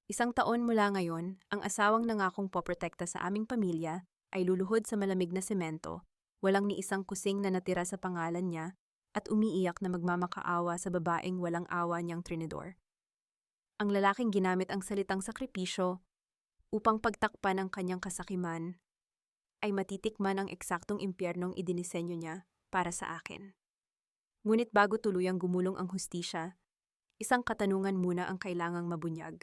1 taon mula ngayon, ang asawang nangakong poprotekta sa aming pamilya ay luluhod sa malamig na semento, walang ni isang kusing na natira sa pangalan niya, at umiiyak na magmamakaawa sa babaeng walang awa niyang trinidor. Ang lalaking ginamit ang salitang sakripisyo upang pagtakpan ang kanyang kasakiman ay matitikman ang eksaktong impyernong idinisenyo niya para sa akin. Ngunit bago tuluyang gumulong ang hustisya, isang katanungan muna ang kailangang mabunyag.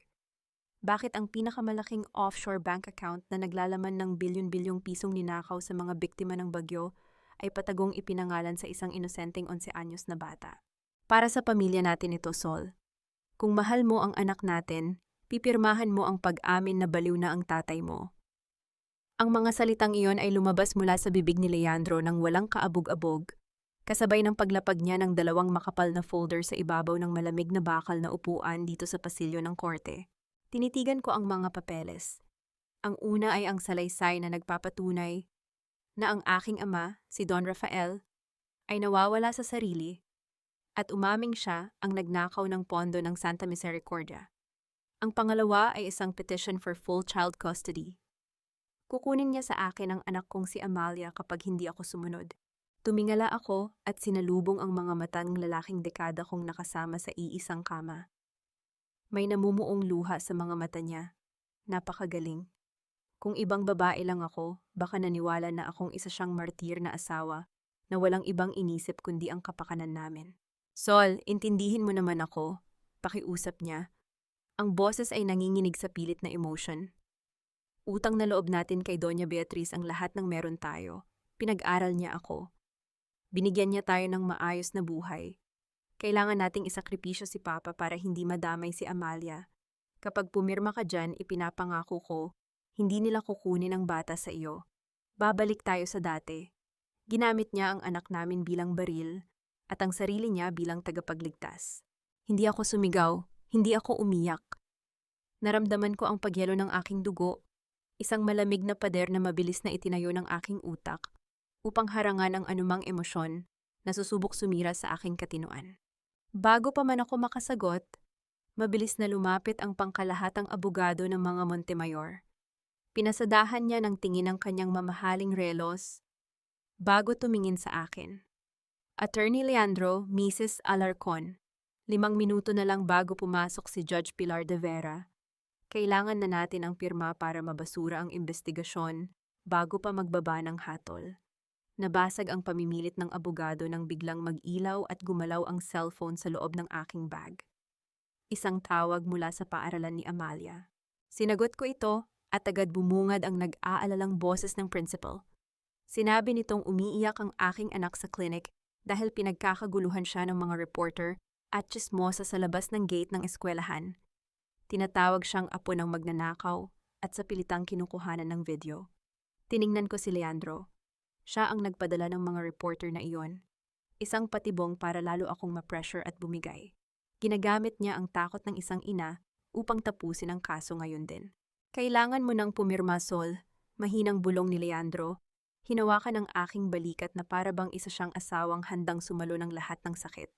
Bakit ang pinakamalaking offshore bank account na naglalaman ng bilyon-bilyong pisong ninakaw sa mga biktima ng bagyo ay patagong ipinangalan sa isang inosenteng 11 anyos na bata? Para sa pamilya natin ito, Sol. Kung mahal mo ang anak natin, pipirmahan mo ang pag-amin na baliw na ang tatay mo. Ang mga salitang iyon ay lumabas mula sa bibig ni Leandro nang walang kaabog-abog, kasabay ng paglapag niya ng 2 makapal na folder sa ibabaw ng malamig na bakal na upuan dito sa pasilyo ng korte. Tinitigan ko ang mga papeles. Ang una ay ang salaysay na nagpapatunay na ang aking ama, si Don Rafael, ay nawawala sa sarili at umaming siya ang nagnakaw ng pondo ng Santa Misericordia. Ang pangalawa ay isang petition for full child custody. Kukunin niya sa akin ang anak kong si Amalia kapag hindi ako sumunod. Tumingala ako at sinalubong ang mga mata ng lalaking dekada kong nakasama sa iisang kama. May namumuong luha sa mga mata niya. Napakagaling. Kung ibang babae lang ako, baka naniwala na akong isa siyang martir na asawa na walang ibang inisip kundi ang kapakanan namin. Sol, intindihin mo naman ako. Pakiusap niya. Ang boses ay nanginginig sa pilit na emotion. Utang na loob natin kay Doña Beatriz ang lahat ng meron tayo. Pinag-aral niya ako. Binigyan niya tayo ng maayos na buhay. Kailangan nating isakripisyo si Papa para hindi madamay si Amalia. Kapag pumirma ka dyan, ipinapangako ko, hindi nila kukunin ang bata sa iyo. Babalik tayo sa dati. Ginamit niya ang anak namin bilang baril at ang sarili niya bilang tagapagligtas. Hindi ako sumigaw, hindi ako umiyak. Naramdaman ko ang pagyelo ng aking dugo, isang malamig na pader na mabilis na itinayo ng aking utak upang harangan ang anumang emosyon na susubok sumira sa aking katinoan. Bago pa man ako makasagot, mabilis na lumapit ang pangkalahatang abogado ng mga Montemayor. Pinasadahan niya ng tingin ang kanyang mamahaling relos bago tumingin sa akin. Attorney Leandro, Mrs. Alarcon, 5 minuto na lang bago pumasok si Judge Pilar de Vera. Kailangan na natin ang pirma para mabasura ang investigasyon bago pa magbaba ng hatol. Nabasag ang pamimilit ng abogado nang biglang mag-ilaw at gumalaw ang cellphone sa loob ng aking bag. Isang tawag mula sa paaralan ni Amalia. Sinagot ko ito at agad bumungad ang nag-aalalang boses ng principal. Sinabi nitong umiiyak ang aking anak sa clinic dahil pinagkakaguluhan siya ng mga reporter at tsismosa sa labas ng gate ng eskwelahan. Tinatawag siyang apo ng magnanakaw at sa pilitang kinukuhanan ng video. Tiningnan ko si Leandro. Siya ang nagpadala ng mga reporter na iyon. Isang patibong para lalo akong ma-pressure at bumigay. Ginagamit niya ang takot ng isang ina upang tapusin ang kaso ngayon din. Kailangan mo nang pumirma, Sol. Mahinang bulong ni Leandro. Hinawakan ang aking balikat na para bang isa siyang asawang handang sumalo ng lahat ng sakit.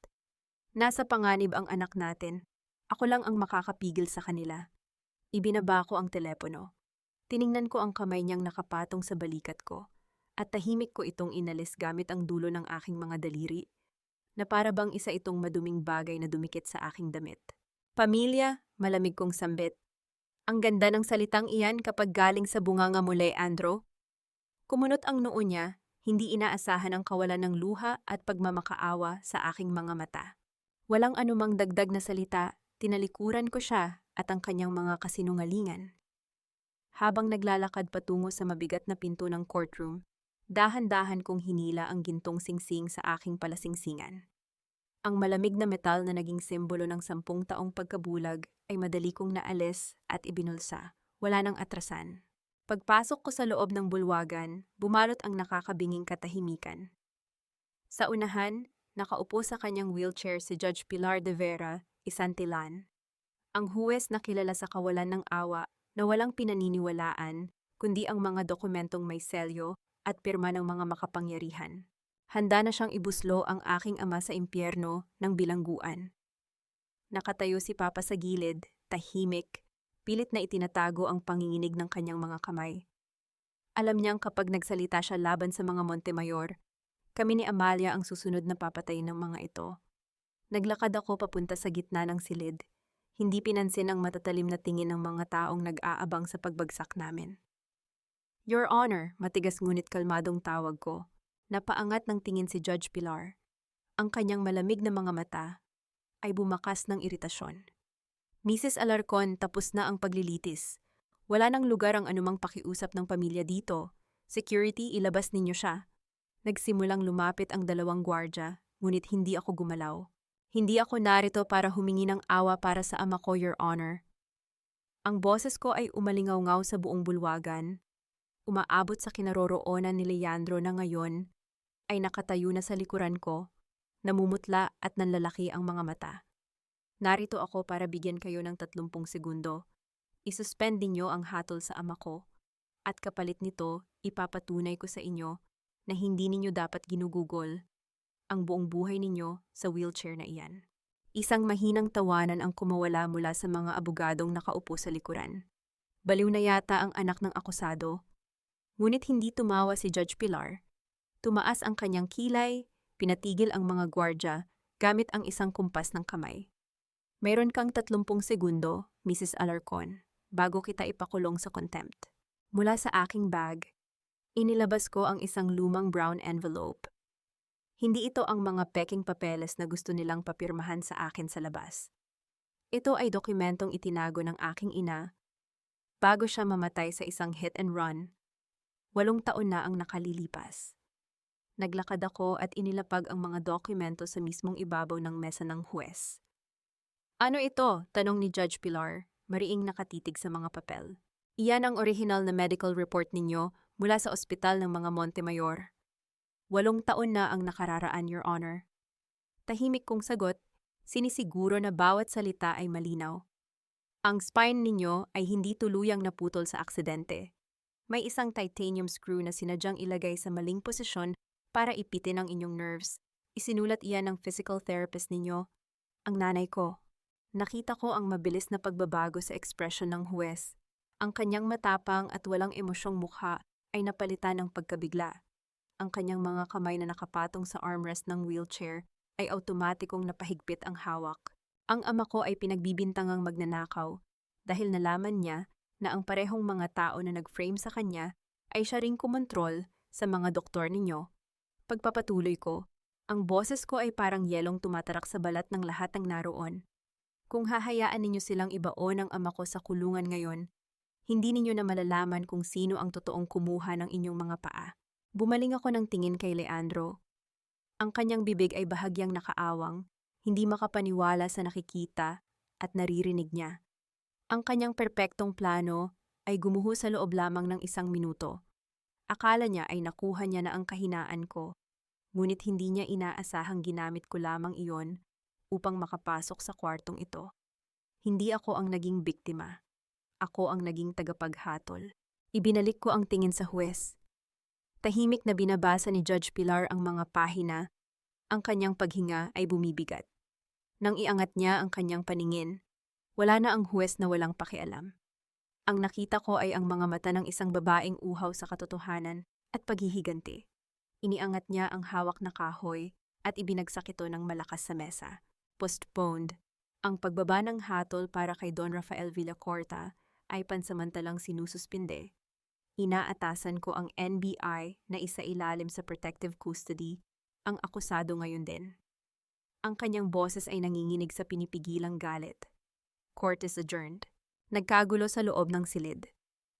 Nasa panganib ang anak natin. Ako lang ang makakapigil sa kanila. Ibinaba ko ang telepono. Tiningnan ko ang kamay niyang nakapatong sa balikat ko. At tahimik ko itong inalis gamit ang dulo ng aking mga daliri, na para bang isa itong maduming bagay na dumikit sa aking damit. Pamilya, malamig kong sambit. Ang ganda ng salitang iyan kapag galing sa bunganga mo, Leandro. Kumunot ang noo niya, hindi inaasahan ang kawalan ng luha at pagmamakaawa sa aking mga mata. Walang anumang dagdag na salita, tinalikuran ko siya at ang kanyang mga kasinungalingan. Habang naglalakad patungo sa mabigat na pinto ng courtroom, dahan-dahan kong hinila ang gintong singsing sa aking palasingsingan. Ang malamig na metal na naging simbolo ng 10 taong pagkabulag ay madali kong naalis at ibinulsa. Wala nang atrasan. Pagpasok ko sa loob ng bulwagan, bumalot ang nakakabinging katahimikan. Sa unahan, nakaupo sa kanyang wheelchair si Judge Pilar de Vera, Isantilan. Ang huwes na kilala sa kawalan ng awa na walang pinaniniwalaan, kundi ang mga dokumentong may selyo at pirma ng mga makapangyarihan. Handa na siyang ibuslo ang aking ama sa impyerno ng bilangguan. Nakatayo si Papa sa gilid, tahimik, Pilit na itinatago ang panginginig ng kanyang mga kamay. Alam niyang kapag nagsalita siya laban sa mga Montemayor, kami ni Amalia ang susunod na papatayin ng mga ito. Naglakad ako papunta sa gitna ng silid. Hindi pinansin ang matatalim na tingin ng mga taong nag-aabang sa pagbagsak namin. Your Honor, matigas ngunit kalmadong tawag ko. Napaangat ng tingin si Judge Pilar. Ang kanyang malamig na mga mata ay bumakas ng iritasyon. Mrs. Alarcon, tapos na ang paglilitis. Wala nang lugar ang anumang pakiusap ng pamilya dito. Security, ilabas ninyo siya. Nagsimulang lumapit ang dalawang gwardya, ngunit hindi ako gumalaw. Hindi ako narito para humingi ng awa para sa ama ko, Your Honor. Ang boses ko ay umalingaw-ngaw sa buong bulwagan. Umaabot sa kinaroroonan ni Leandro na ngayon ay nakatayo na sa likuran ko, namumutla at nanlalaki ang mga mata. Narito ako para bigyan kayo ng 30 segundo. Isuspend ninyo ang hatol sa ama ko at kapalit nito ipapatunay ko sa inyo na hindi ninyo dapat ginugugol ang buong buhay ninyo sa wheelchair na iyan. Isang mahinang tawanan ang kumawala mula sa mga abogadong nakaupo sa likuran. Baliw na yata ang anak ng akusado. Ngunit hindi tumawa si Judge Pilar. Tumaas ang kanyang kilay, pinatigil ang mga gwardya gamit ang isang kumpas ng kamay. Mayroon kang 30 segundo, Mrs. Alarcon, bago kita ipakulong sa contempt. Mula sa aking bag, inilabas ko ang isang lumang brown envelope. Hindi ito ang mga peking papeles na gusto nilang papirmahan sa akin sa labas. Ito ay dokumentong itinago ng aking ina bago siya mamatay sa isang hit and run. 8 taon na ang nakalilipas. Naglakad ako at inilapag ang mga dokumento sa mismong ibabaw ng mesa ng huwes. Ano ito? Tanong ni Judge Pilar, mariing nakatitig sa mga papel. Iyan ang original na medical report ninyo mula sa ospital ng mga Montemayor. 8 taon na ang nakararaan, Your Honor. Tahimik kong sagot, sinisiguro na bawat salita ay malinaw. Ang spine ninyo ay hindi tuluyang naputol sa aksidente. May isang titanium screw na sinadyang ilagay sa maling posisyon para ipitin ang inyong nerves. Isinulat iyan ng physical therapist ninyo, ang nanay ko. Nakita ko ang mabilis na pagbabago sa ekspresyon ng huwes. Ang kanyang matapang at walang emosyong mukha ay napalitan ng pagkabigla. Ang kanyang mga kamay na nakapatong sa armrest ng wheelchair ay automatikong napahigpit ang hawak. Ang ama ko ay pinagbibintangang magnanakaw dahil nalaman niya na ang parehong mga tao na nag-frame sa kanya ay siya ring kumontrol sa mga doktor ninyo. Pagpapatuloy ko, ang boses ko ay parang yelong tumatarak sa balat ng lahat ng naroon. Kung hahayaan ninyo silang ibaon ang ama ko sa kulungan ngayon, hindi ninyo na malalaman kung sino ang totoong kumuha ng inyong mga paa. Bumaling ako ng tingin kay Leandro. Ang kanyang bibig ay bahagyang nakaawang, hindi makapaniwala sa nakikita at naririnig niya. Ang kanyang perpektong plano ay gumuho sa loob lamang ng 1 minuto. Akala niya ay nakuha niya na ang kahinaan ko, ngunit hindi niya inaasahang ginamit ko lamang iyon upang makapasok sa kwartong ito. Hindi ako ang naging biktima. Ako ang naging tagapaghatol. Ibinalik ko ang tingin sa huwes. Tahimik na binabasa ni Judge Pilar ang mga pahina. Ang kanyang paghinga ay bumibigat. Nang iangat niya ang kanyang paningin, wala na ang huwes na walang pakialam. Ang nakita ko ay ang mga mata ng isang babaeng uhaw sa katotohanan at paghihiganti. Iniangat niya ang hawak na kahoy at ibinagsak ito ng malakas sa mesa. Postponed. Ang pagbaba ng hatol para kay Don Rafael Villacorta ay pansamantalang sinususpinde. Inaatasan ko ang NBI na isailalim sa protective custody ang akusado ngayon din. Ang kanyang boses ay nanginginig sa pinipigilang galit. Court is adjourned. Nagkagulo sa loob ng silid.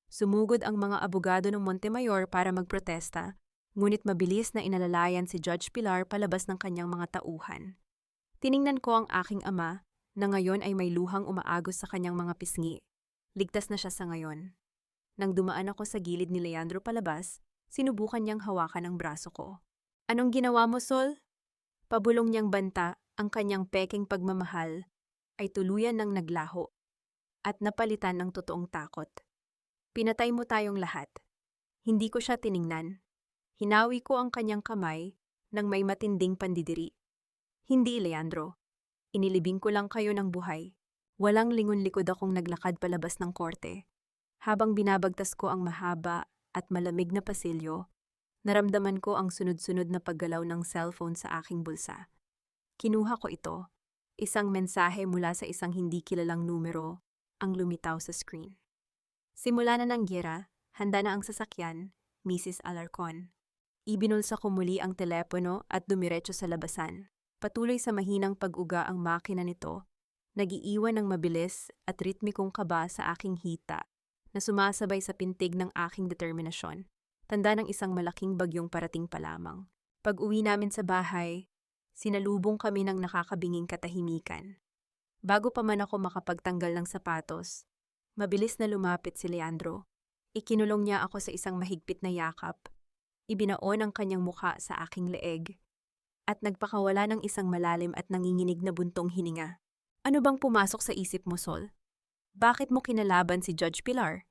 Sumugod ang mga abogado ng Montemayor para magprotesta, ngunit mabilis na inalalayan si Judge Pilar palabas ng kanyang mga tauhan. Tiningnan ko ang aking ama na ngayon ay may luhang umaagos sa kanyang mga pisngi. Ligtas na siya sa ngayon. Nang dumaan ako sa gilid ni Leandro palabas, sinubukan niyang hawakan ang braso ko. Anong ginawa mo, Sol? Pabulong niyang banta, ang kanyang peking pagmamahal ay tuluyan ng naglaho at napalitan ng totoong takot. Pinatay mo tayong lahat. Hindi ko siya tiningnan. Hinawi ko ang kanyang kamay nang may matinding pandidiri. Hindi, Leandro. Inilibing ko lang kayo ng buhay. Walang lingon-likod akong naglakad palabas ng korte. Habang binabagtas ko ang mahaba at malamig na pasilyo, naramdaman ko ang sunod-sunod na paggalaw ng cellphone sa aking bulsa. Kinuha ko ito. Isang mensahe mula sa isang hindi kilalang numero ang lumitaw sa screen. Simula na ng giyera, handa na ang sasakyan, Mrs. Alarcon. Ibinulsa ko muli ang telepono at dumiretso sa labasan. Patuloy sa mahinang pag-uga ang makina nito, nagiiwan ng mabilis at ritmikong kaba sa aking hita na sumasabay sa pintig ng aking determinasyon. Tanda ng isang malaking bagyong parating pa lamang. Pag-uwi namin sa bahay, sinalubong kami ng nakakabinging katahimikan. Bago pa man ako makapagtanggal ng sapatos, mabilis na lumapit si Leandro. Ikinulong niya ako sa isang mahigpit na yakap. Ibinaon ang kanyang mukha sa aking leeg at nagpakawala ng isang malalim at nanginginig na buntong hininga. Ano bang pumasok sa isip mo, Sol? Bakit mo kinalaban si Judge Pilar?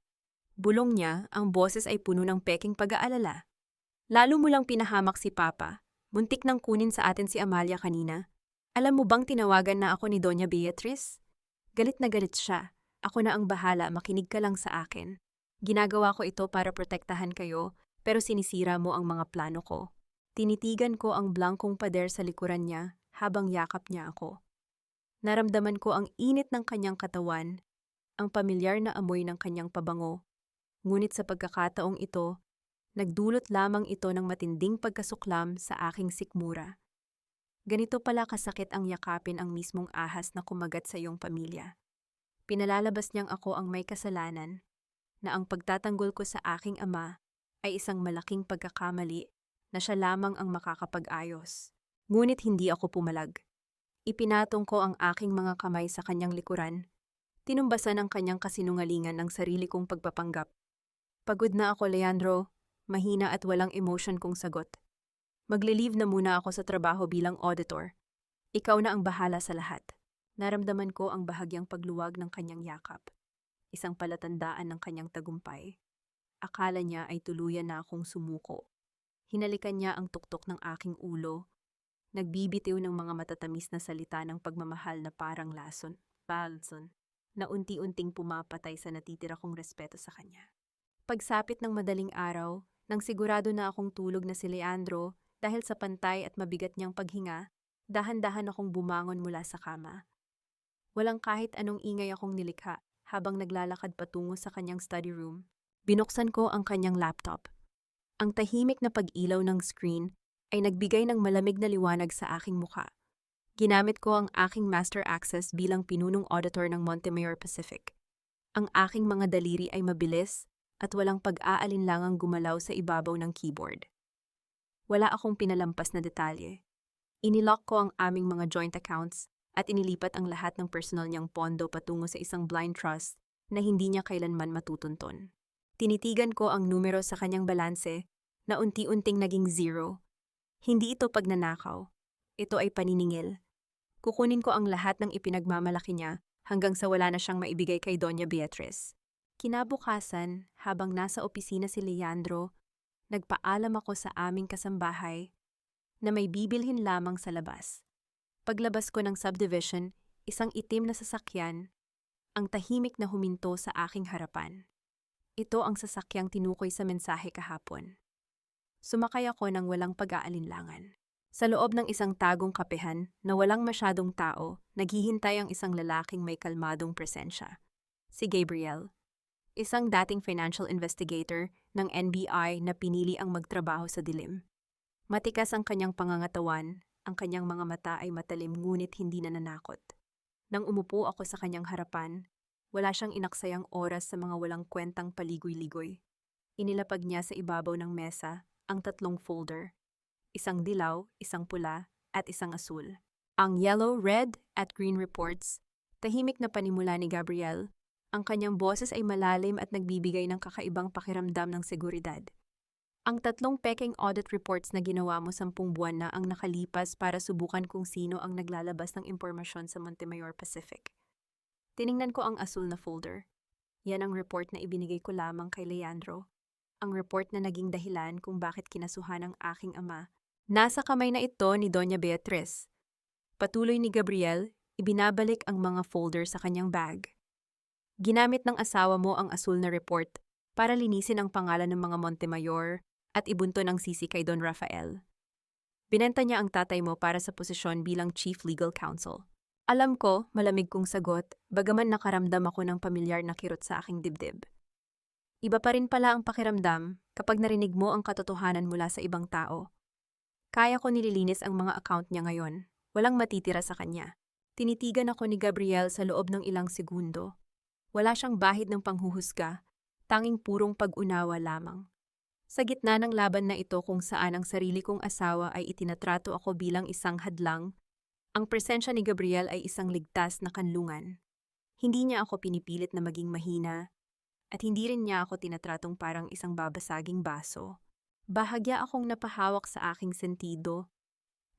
Bulong niya, ang boses ay puno ng peking pag-aalala. Lalo mo lang pinahamak si Papa. Muntik nang kunin sa atin si Amalia kanina. Alam mo bang tinawagan na ako ni Doña Beatriz? Galit na galit siya. Ako na ang bahala, makinig ka lang sa akin. Ginagawa ko ito para protektahan kayo, pero sinisira mo ang mga plano ko. Tinitigan ko ang blankong pader sa likuran niya habang yakap niya ako. Naramdaman ko ang init ng kanyang katawan, ang pamilyar na amoy ng kanyang pabango. Ngunit sa pagkakataong ito, nagdulot lamang ito ng matinding pagkasuklam sa aking sikmura. Ganito pala kasakit ang yakapin ang mismong ahas na kumagat sa iyong pamilya. Pinalalabas niyang ako ang may kasalanan, na ang pagtatanggol ko sa aking ama ay isang malaking pagkakamali na siya lamang ang makakapag-ayos. Ngunit hindi ako pumalag. Ipinatong ko ang aking mga kamay sa kanyang likuran. Tinumbasan ang kanyang kasinungalingan ng sarili kong pagpapanggap. Pagod na ako, Leandro. Mahina at walang emotion kong sagot. Magle-leave na muna ako sa trabaho bilang auditor. Ikaw na ang bahala sa lahat. Naramdaman ko ang bahagyang pagluwag ng kanyang yakap. Isang palatandaan ng kanyang tagumpay. Akala niya ay tuluyan na akong sumuko. Hinalikan niya ang tuktok ng aking ulo. Nagbibitiw ng mga matatamis na salita ng pagmamahal na parang lason, na unti-unting pumapatay sa natitira kong respeto sa kanya. Pagsapit ng madaling araw, nang sigurado na akong tulog na si Leandro dahil sa pantay at mabigat niyang paghinga, dahan-dahan akong bumangon mula sa kama. Walang kahit anong ingay akong nilikha habang naglalakad patungo sa kanyang study room. Binuksan ko ang kanyang laptop. Ang tahimik na pag-ilaw ng screen ay nagbigay ng malamig na liwanag sa aking mukha. Ginamit ko ang aking master access bilang pinunong auditor ng Montemayor Pacific. Ang aking mga daliri ay mabilis at walang pag-aalinlangang gumalaw sa ibabaw ng keyboard. Wala akong pinalampas na detalye. Inilock ko ang aming mga joint accounts at inilipat ang lahat ng personal niyang pondo patungo sa isang blind trust na hindi niya kailanman matutunton. Tinitigan ko ang numero sa kanyang balanse na unti-unting naging 0. Hindi ito pagnanakaw. Ito ay paniningil. Kukunin ko ang lahat ng ipinagmamalaki niya hanggang sa wala na siyang maibigay kay Doña Beatriz. Kinabukasan, habang nasa opisina si Leandro, nagpaalam ako sa aming kasambahay na may bibilhin lamang sa labas. Paglabas ko ng subdivision, isang itim na sasakyan, ang tahimik na huminto sa aking harapan. Ito ang sasakyang tinukoy sa mensahe kahapon. Sumakay ako ng walang pag-aalinlangan. Sa loob ng isang tagong kapehan na walang masyadong tao, naghihintay ang isang lalaking may kalmadong presensya. Si Gabriel, isang dating financial investigator ng NBI na pinili ang magtrabaho sa dilim. Matikas ang kanyang pangangatawan, ang kanyang mga mata ay matalim ngunit hindi nananakot. Nang umupo ako sa kanyang harapan, wala siyang inaksayang oras sa mga walang kwentang paligoy-ligoy. Inilapag niya sa ibabaw ng mesa ang 3 folder, isang dilaw, isang pula, at isang asul. Ang yellow, red, at green reports, tahimik na panimula ni Gabriel, ang kanyang boses ay malalim at nagbibigay ng kakaibang pakiramdam ng seguridad. Ang 3 peking audit reports na ginawa mo 10 buwan na ang nakalipas para subukan kung sino ang naglalabas ng impormasyon sa Montemayor Pacific. Tiningnan ko ang asul na folder. Yan ang report na ibinigay ko lamang kay Leandro. Ang report na naging dahilan kung bakit kinasuhan ang aking ama. Nasa kamay na ito ni Doña Beatriz. Patuloy ni Gabriel, Ibinabalik ang mga folder sa kanyang bag. Ginamit ng asawa mo ang asul na report para linisin ang pangalan ng mga Montemayor at ibunto ng sisi kay Don Rafael. Binenta niya ang tatay mo para sa posisyon bilang Chief Legal Counsel. Alam ko, malamig kong sagot, bagaman nakaramdam ako ng pamilyar na kirot sa aking dibdib. Iba pa rin pala ang pakiramdam kapag narinig mo ang katotohanan mula sa ibang tao. Kaya ko nililinis ang mga account niya ngayon. Walang matitira sa kanya. Tinitigan ako ni Gabriel sa loob ng ilang segundo. Wala siyang bahid ng panghuhusga, tanging purong pag-unawa lamang. Sa gitna ng laban na ito kung saan ang sarili kong asawa ay itinatrato ako bilang isang hadlang, ang presensya ni Gabriel ay isang ligtas na kanlungan. Hindi niya ako pinipilit na maging mahina, at hindi rin niya ako tinatratong parang isang babasaging baso. Bahagya akong napahawak sa aking sentido,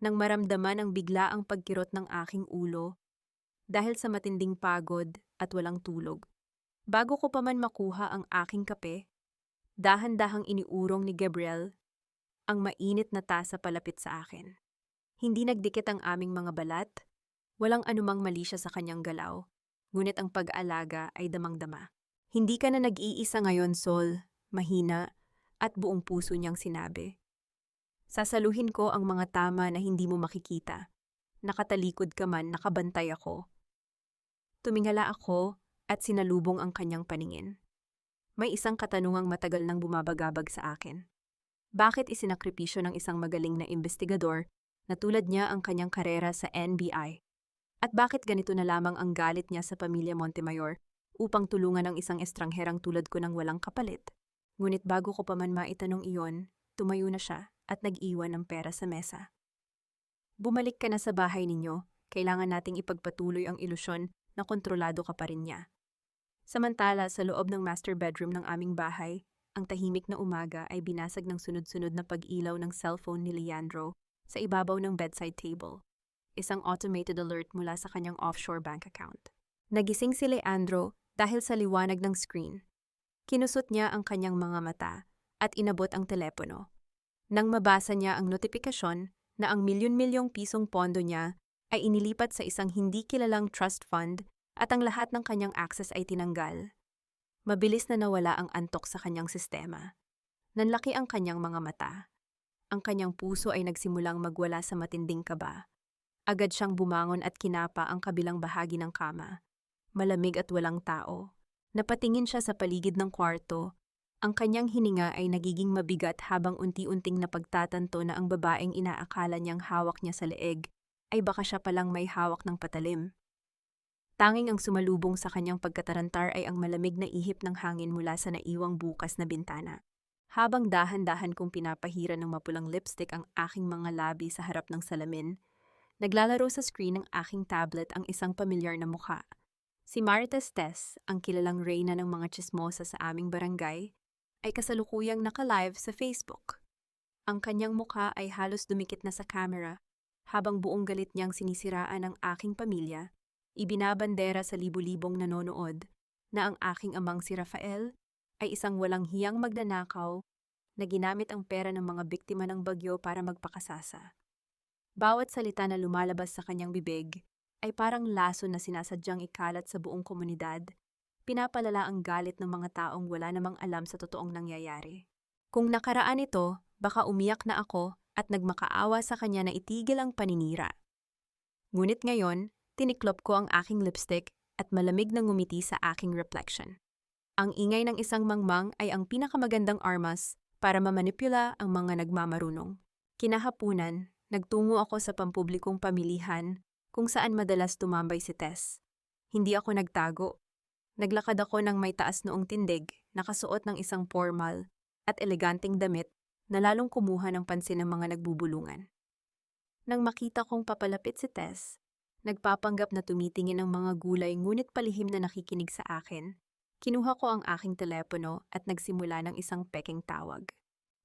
nang maramdaman ang biglaang pagkirot ng aking ulo, dahil sa matinding pagod at walang tulog. Bago ko pa man makuha ang aking kape, dahan-dahang iniurong ni Gabriel ang mainit na tasa palapit sa akin. Hindi nagdikit ang aming mga balat, walang anumang mali siya sa kanyang galaw, ngunit ang pag-aalaga ay damang-dama. Hindi ka na nag-iisa ngayon, Sol, mahina, at buong puso niyang sinabi. Sasaluhin ko ang mga tama na hindi mo makikita. Nakatalikod ka man, nakabantay ako. Tumingala ako at sinalubong ang kanyang paningin. May isang katanungang matagal nang bumabagabag sa akin. Bakit isinakripisyo ng isang magaling na investigador na tulad niya ang kanyang karera sa NBI? At bakit ganito na lamang ang galit niya sa pamilya Montemayor upang tulungan ang isang estrangherang tulad ko ng walang kapalit? Ngunit bago ko pa man maitanong iyon, tumayo na siya at nag-iwan ng pera sa mesa. Bumalik ka na sa bahay ninyo, kailangan nating ipagpatuloy ang ilusyon na kontrolado ka pa rin niya. Samantala, sa loob ng master bedroom ng aming bahay, ang tahimik na umaga ay binasag ng sunod-sunod na pag-ilaw ng cellphone ni Leandro sa ibabaw ng bedside table. Isang automated alert mula sa kanyang offshore bank account. Nagising si Leandro dahil sa liwanag ng screen. Kinusot niya ang kanyang mga mata at inabot ang telepono. Nang mabasa niya ang notifikasyon na ang milyon-milyong pisong pondo niya ay inilipat sa isang hindi kilalang trust fund at ang lahat ng kanyang access ay tinanggal, mabilis na nawala ang antok sa kanyang sistema. Nanlaki ang kanyang mga mata. Ang kanyang puso ay nagsimulang magwala sa matinding kaba. Agad siyang bumangon at kinapa ang kabilang bahagi ng kama. Malamig at walang tao. Napatingin siya sa paligid ng kwarto. Ang kanyang hininga ay nagiging mabigat habang unti-unting napagtatanto na ang babaeng inaakala niyang hawak niya sa leeg ay baka siya palang may hawak ng patalim. Tanging ang sumalubong sa kanyang pagkatarantar ay ang malamig na ihip ng hangin mula sa naiwang bukas na bintana. Habang dahan-dahan kong pinapahiran ng mapulang lipstick ang aking mga labi sa harap ng salamin, naglalaro sa screen ng aking tablet ang isang pamilyar na mukha. Si Marites Tess, ang kilalang reyna ng mga tsismosa sa aming barangay, ay kasalukuyang naka-live sa Facebook. Ang kanyang mukha ay halos dumikit na sa camera, habang buong galit niyang sinisiraan ang aking pamilya. Ibinabandera sa libu-libong nanonood na ang aking amang si Rafael ay isang walang hiyang magnanakaw na ginamit ang pera ng mga biktima ng bagyo para magpakasasa. Bawat salita na lumalabas sa kanyang bibig ay parang laso na sinasadyang ikalat sa buong komunidad, pinapalala ang galit ng mga taong wala namang alam sa totoong nangyayari. Kung nakaraan ito, baka umiyak na ako at nagmakaawa sa kanya na itigil ang paninira. Ngunit ngayon, tiniklop ko ang aking lipstick at malamig na ngumiti sa aking reflection. Ang ingay ng isang mangmang ay ang pinakamagandang armas para mamanipula ang mga nagmamarunong. Kinahapunan, nagtungo ako sa pampublikong pamilihan kung saan madalas tumambay si Tess. Hindi ako nagtago. Naglakad ako ng may taas noong tindig, nakasuot ng isang formal at eleganteng damit na lalong kumuha ng pansin ng mga nagbubulungan. Nang makita kong papalapit si Tess, nagpapanggap na tumitingin ang mga gulay ngunit palihim na nakikinig sa akin. Kinuha ko ang aking telepono at nagsimula ng isang pekeng tawag.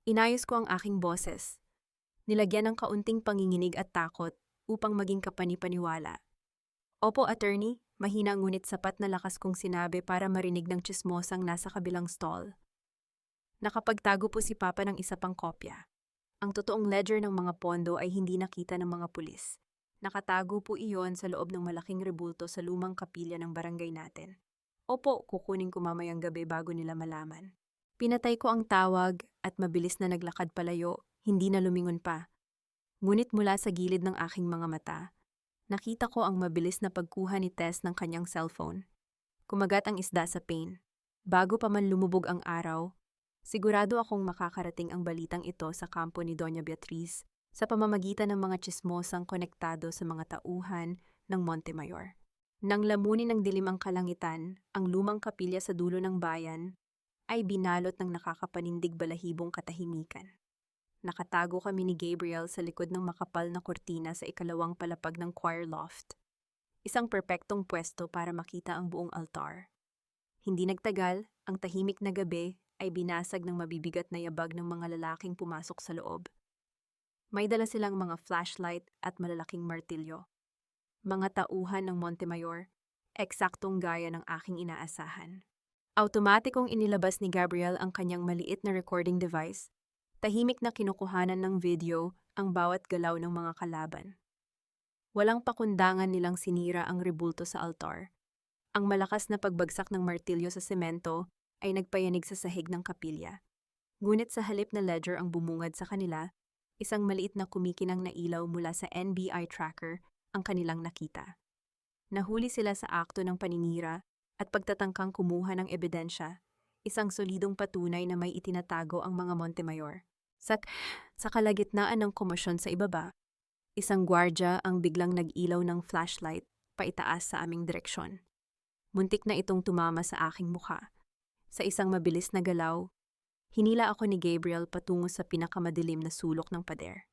Inayos ko ang aking boses. Nilagyan ng kaunting panginginig at takot upang maging kapani-paniwala. Opo, attorney, mahina ngunit sapat na lakas kong sinabi para marinig ng tsismosang nasa kabilang stall. Nakapagtago po si Papa ng isa pang kopya. Ang totoong ledger ng mga pondo ay hindi nakita ng mga pulis. Nakatago po iyon sa loob ng malaking rebulto sa lumang kapilya ng barangay natin. Opo, kukunin ko mamayang gabi bago nila malaman. Pinatay ko ang tawag at mabilis na naglakad palayo, hindi na lumingon pa. Ngunit mula sa gilid ng aking mga mata, nakita ko ang mabilis na pagkuha ni Tess ng kanyang cellphone. Kumagat ang isda sa pane. Bago pa man lumubog ang araw, sigurado akong makakarating ang balitang ito sa kampo ni Doña Beatriz sa pamamagitan ng mga tsismosang konektado sa mga tauhan ng Montemayor. Nang lamunin ng dilim ang kalangitan, ang lumang kapilya sa dulo ng bayan ay binalot ng nakakapanindig balahibong katahimikan. Nakatago kami ni Gabriel sa likod ng makapal na kurtina sa ikalawang palapag ng choir loft. Isang perpektong pwesto para makita ang buong altar. Hindi nagtagal, ang tahimik na gabi ay binasag ng mabibigat na yabag ng mga lalaking pumasok sa loob. May dala silang mga flashlight at malalaking martilyo. Mga tauhan ng Montemayor, eksaktong gaya ng aking inaasahan. Automatikong inilabas ni Gabriel ang kanyang maliit na recording device. Tahimik na kinukuhanan ng video ang bawat galaw ng mga kalaban. Walang pakundangan nilang sinira ang rebulto sa altar. Ang malakas na pagbagsak ng martilyo sa semento ay nagpayanig sa sahig ng kapilya. Ngunit sa halip na ledger ang bumungad sa kanila, isang maliit na kumikinang na ilaw mula sa NBI tracker ang kanilang nakita. Nahuli sila sa akto ng paninira at pagtatangkang kumuha ng ebidensya, isang solidong patunay na may itinatago ang mga Montemayor. Sa kalagitnaan ng komosyon sa ibaba, isang gwardya ang biglang nag-ilaw ng flashlight paitaas sa aming direksyon. Muntik na itong tumama sa aking mukha. Sa isang mabilis na galaw, hinila ako ni Gabriel patungo sa pinakamadilim na sulok ng pader.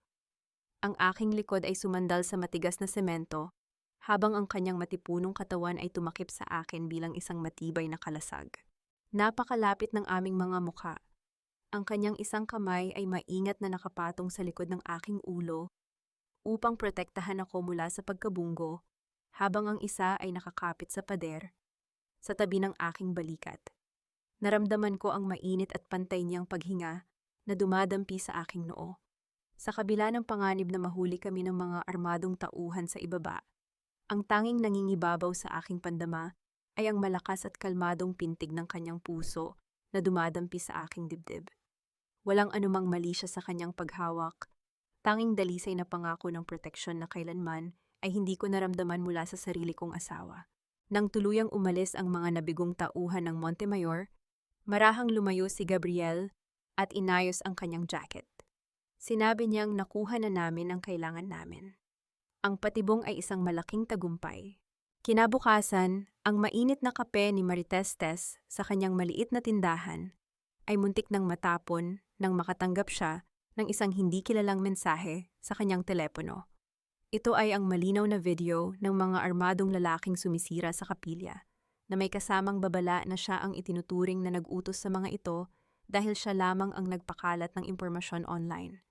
Ang aking likod ay sumandal sa matigas na semento, habang ang kanyang matipunong katawan ay tumakip sa akin bilang isang matibay na kalasag. Napakalapit ng aming mga mukha. Ang kanyang isang kamay ay maingat na nakapatong sa likod ng aking ulo upang protektahan ako mula sa pagkabunggo, habang ang isa ay nakakapit sa pader, sa tabi ng aking balikat. Naramdaman ko ang mainit at pantay niyang paghinga na dumadampi sa aking noo. Sa kabila ng panganib na mahuli kami ng mga armadong tauhan sa ibaba, ang tanging nangingibabaw sa aking pandama ay ang malakas at kalmadong pintig ng kanyang puso na dumadampi sa aking dibdib. Walang anumang mali siya sa kanyang paghawak, tanging dalisay na pangako ng proteksyon na kailanman ay hindi ko naramdaman mula sa sarili kong asawa. Nang tuluyang umalis ang mga nabigong tauhan ng Montemayor, marahang lumayo si Gabriel at inayos ang kanyang jacket. Sinabi niyang nakuha na namin ang kailangan namin. Ang patibong ay isang malaking tagumpay. Kinabukasan, ang mainit na kape ni Marites Tess sa kanyang maliit na tindahan ay muntik nang matapon nang makatanggap siya ng isang hindi kilalang mensahe sa kanyang telepono. Ito ay ang malinaw na video ng mga armadong lalaking sumisira sa kapilya, na may kasamang babala na siya ang itinuturing na nag-utos sa mga ito dahil siya lamang ang nagpakalat ng impormasyon online.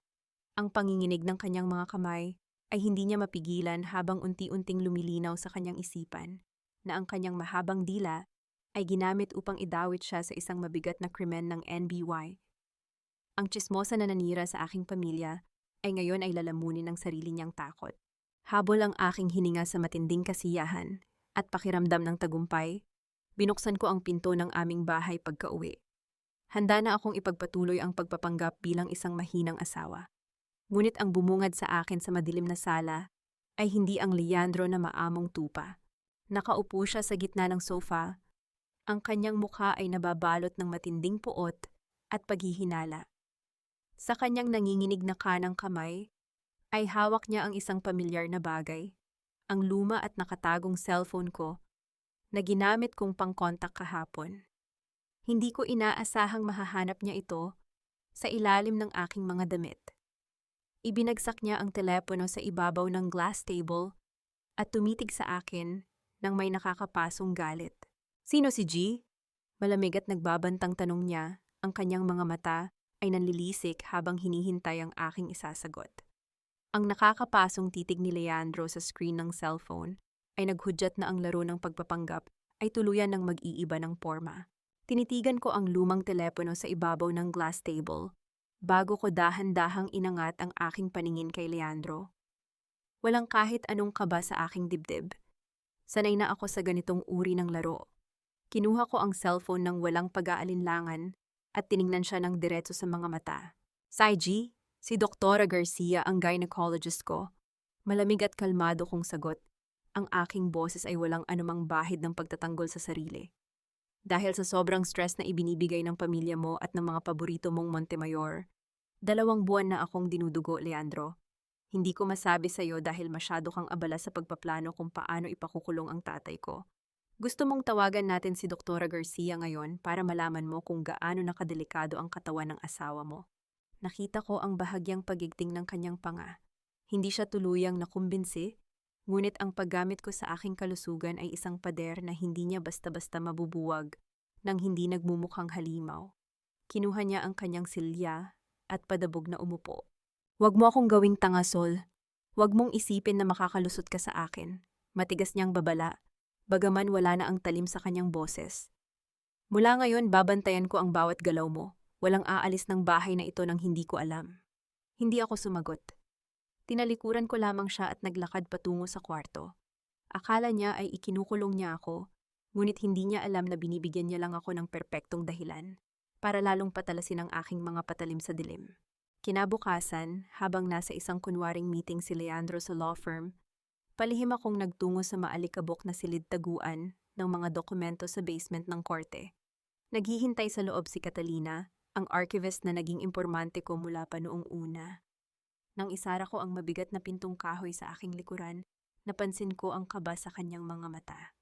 Ang panginginig ng kanyang mga kamay ay hindi niya mapigilan habang unti-unting lumilinaw sa kanyang isipan na ang kanyang mahabang dila ay ginamit upang idawit siya sa isang mabigat na krimen ng NBI. Ang tsismosa na nanira sa aking pamilya ay ngayon ay lalamunin ng sarili niyang takot. Habol ang aking hininga sa matinding kasiyahan at pakiramdam ng tagumpay, binuksan ko ang pinto ng aming bahay pagka-uwi. Handa na akong ipagpatuloy ang pagpapanggap bilang isang mahinang asawa. Ngunit ang bumungad sa akin sa madilim na sala ay hindi ang Leandro na maamong tupa. Nakaupo siya sa gitna ng sofa, ang kanyang mukha ay nababalot ng matinding puot at paghihinala. Sa kanyang nanginginig na kanang kamay, ay hawak niya ang isang pamilyar na bagay, ang luma at nakatagong cellphone ko na ginamit kong pang-contact kahapon. Hindi ko inaasahang mahahanap niya ito sa ilalim ng aking mga damit. Ibinagsak niya ang telepono sa ibabaw ng glass table at tumitig sa akin nang may nakakapasong galit. Sino si G? Malamig at nagbabantang tanong niya, ang kanyang mga mata ay nanlilisik habang hinihintay ang aking isasagot. Ang nakakapasong titig ni Leandro sa screen ng cellphone ay naghudyat na ang laro ng pagpapanggap ay tuluyan ng mag-iiba ng porma. Tinitigan ko ang lumang telepono sa ibabaw ng glass table bago ko dahan-dahang inangat ang aking paningin kay Leandro. Walang kahit anong kaba sa aking dibdib. Sanay na ako sa ganitong uri ng laro. Kinuha ko ang cellphone ng walang pag-aalinlangan at tiningnan siya ng diretso sa mga mata. Saiji, si Doktora Garcia ang gynecologist ko. Malamig at kalmado kong sagot. Ang aking boses ay walang anumang bahid ng pagtatanggol sa sarili. Dahil sa sobrang stress na ibinibigay ng pamilya mo at ng mga paborito mong Montemayor, 2 buwan na akong dinudugo, Leandro. Hindi ko masabi sa'yo dahil masyado kang abala sa pagpaplano kung paano ipakukulong ang tatay ko. Gusto mong tawagan natin si Doktora Garcia ngayon para malaman mo kung gaano nakadelikado ang katawan ng asawa mo. Nakita ko ang bahagyang pagigting ng kanyang panga. Hindi siya tuluyang nakumbinsi, ngunit ang paggamit ko sa aking kalusugan ay isang pader na hindi niya basta-basta mabubuwag nang hindi nagmumukhang halimaw. Kinuha niya ang kanyang silya at padabog na umupo. Huwag mo akong gawing tanga, Sol. Huwag mong isipin na makakalusot ka sa akin. Matigas niyang babala, bagaman wala na ang talim sa kanyang boses. Mula ngayon, babantayan ko ang bawat galaw mo. Walang aalis ng bahay na ito nang hindi ko alam. Hindi ako sumagot. Tinalikuran ko lamang siya at naglakad patungo sa kwarto. Akala niya ay ikinukulong niya ako, ngunit hindi niya alam na binibigyan niya lang ako ng perpektong dahilan para lalong patalasin ang aking mga patalim sa dilim. Kinabukasan, habang nasa isang kunwaring meeting si Leandro sa law firm, palihim akong nagtungo sa maalikabok na silid-taguan ng mga dokumento sa basement ng korte. Naghihintay sa loob si Catalina, ang archivist na naging impormante ko mula pa noong una. Nang isara ko ang mabigat na pintong kahoy sa aking likuran, napansin ko ang kaba sa kanyang mga mata.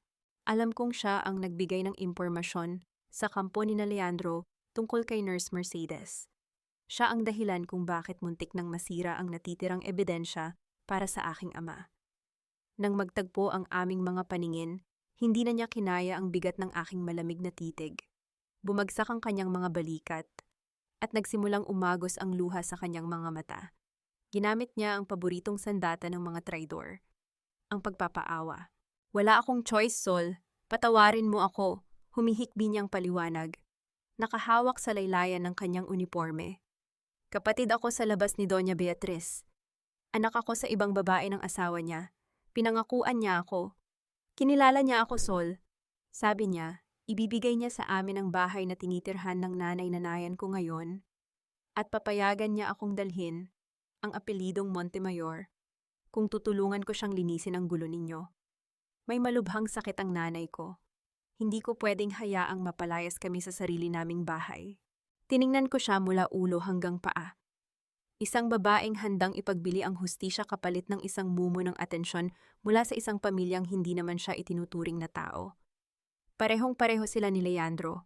Alam kong siya ang nagbigay ng impormasyon sa kampo ni Leandro tungkol kay Nurse Mercedes. Siya ang dahilan kung bakit muntik nang masira ang natitirang ebidensya para sa aking ama. Nang magtagpo ang aming mga paningin, hindi na niya kinaya ang bigat ng aking malamig na titig. Bumagsak ang kanyang mga balikat at nagsimulang umagos ang luha sa kanyang mga mata. Ginamit niya ang paboritong sandata ng mga traidor, ang pagpapaawa. Wala akong choice, Sol. Patawarin mo ako, humihikbi niyang paliwanag. Nakahawak sa laylayan ng kanyang uniforme. Kapatid ako sa labas ni Doña Beatriz. Anak ako sa ibang babae ng asawa niya. Pinangakuan niya ako. Kinilala niya ako, Sol. Sabi niya, ibibigay niya sa amin ang bahay na tinitirhan ng nanay-nanayan ko ngayon at papayagan niya akong dalhin ang apelidong Montemayor kung tutulungan ko siyang linisin ang gulo ninyo. May malubhang sakit ang nanay ko. Hindi ko pwedeng hayaang mapalayas kami sa sarili naming bahay. Tiningnan ko siya mula ulo hanggang paa. Isang babaeng handang ipagbili ang hustisya kapalit ng isang mumo ng atensyon mula sa isang pamilyang hindi naman siya itinuturing na tao. Parehong-pareho sila ni Leandro.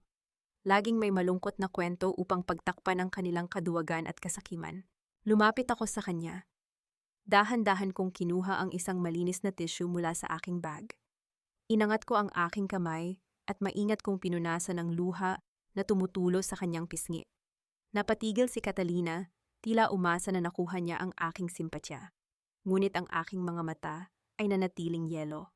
Laging may malungkot na kwento upang pagtakpan ang kanilang kaduwagan at kasakiman. Lumapit ako sa kanya. Dahan-dahan kong kinuha ang isang malinis na tissue mula sa aking bag. Inangat ko ang aking kamay at maingat kong pinunasan ng luha na tumutulo sa kanyang pisngi. Napatigil si Catalina, tila umasa na nakuha niya ang aking simpatya. Ngunit ang aking mga mata ay nanatiling yelo.